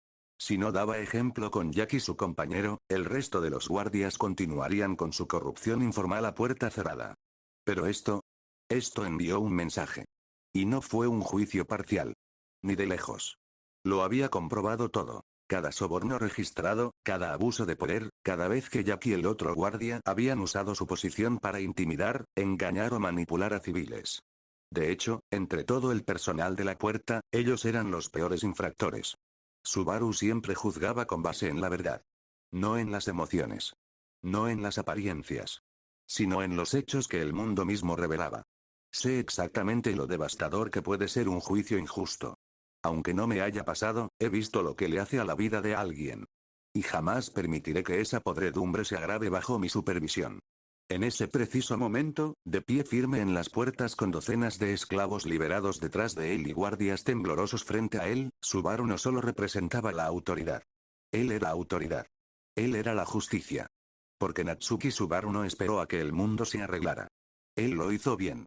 Speaker 2: Si no daba ejemplo con Jack y su compañero, el resto de los guardias continuarían con su corrupción informal a puerta cerrada. Pero esto envió un mensaje. Y no fue un juicio parcial. Ni de lejos. Lo había comprobado todo. Cada soborno registrado, cada abuso de poder, cada vez que Jack y el otro guardia habían usado su posición para intimidar, engañar o manipular a civiles. De hecho, entre todo el personal de la puerta, ellos eran los peores infractores. Subaru siempre juzgaba con base en la verdad. No en las emociones. No en las apariencias. Sino en los hechos que el mundo mismo revelaba. Sé exactamente lo devastador que puede ser un juicio injusto. Aunque no me haya pasado, he visto lo que le hace a la vida de alguien. Y jamás permitiré que esa podredumbre se agrave bajo mi supervisión. En ese preciso momento, de pie firme en las puertas con docenas de esclavos liberados detrás de él y guardias temblorosos frente a él, Subaru no solo representaba la autoridad. Él era autoridad. Él era la justicia. Porque Natsuki Subaru no esperó a que el mundo se arreglara. Él lo hizo bien.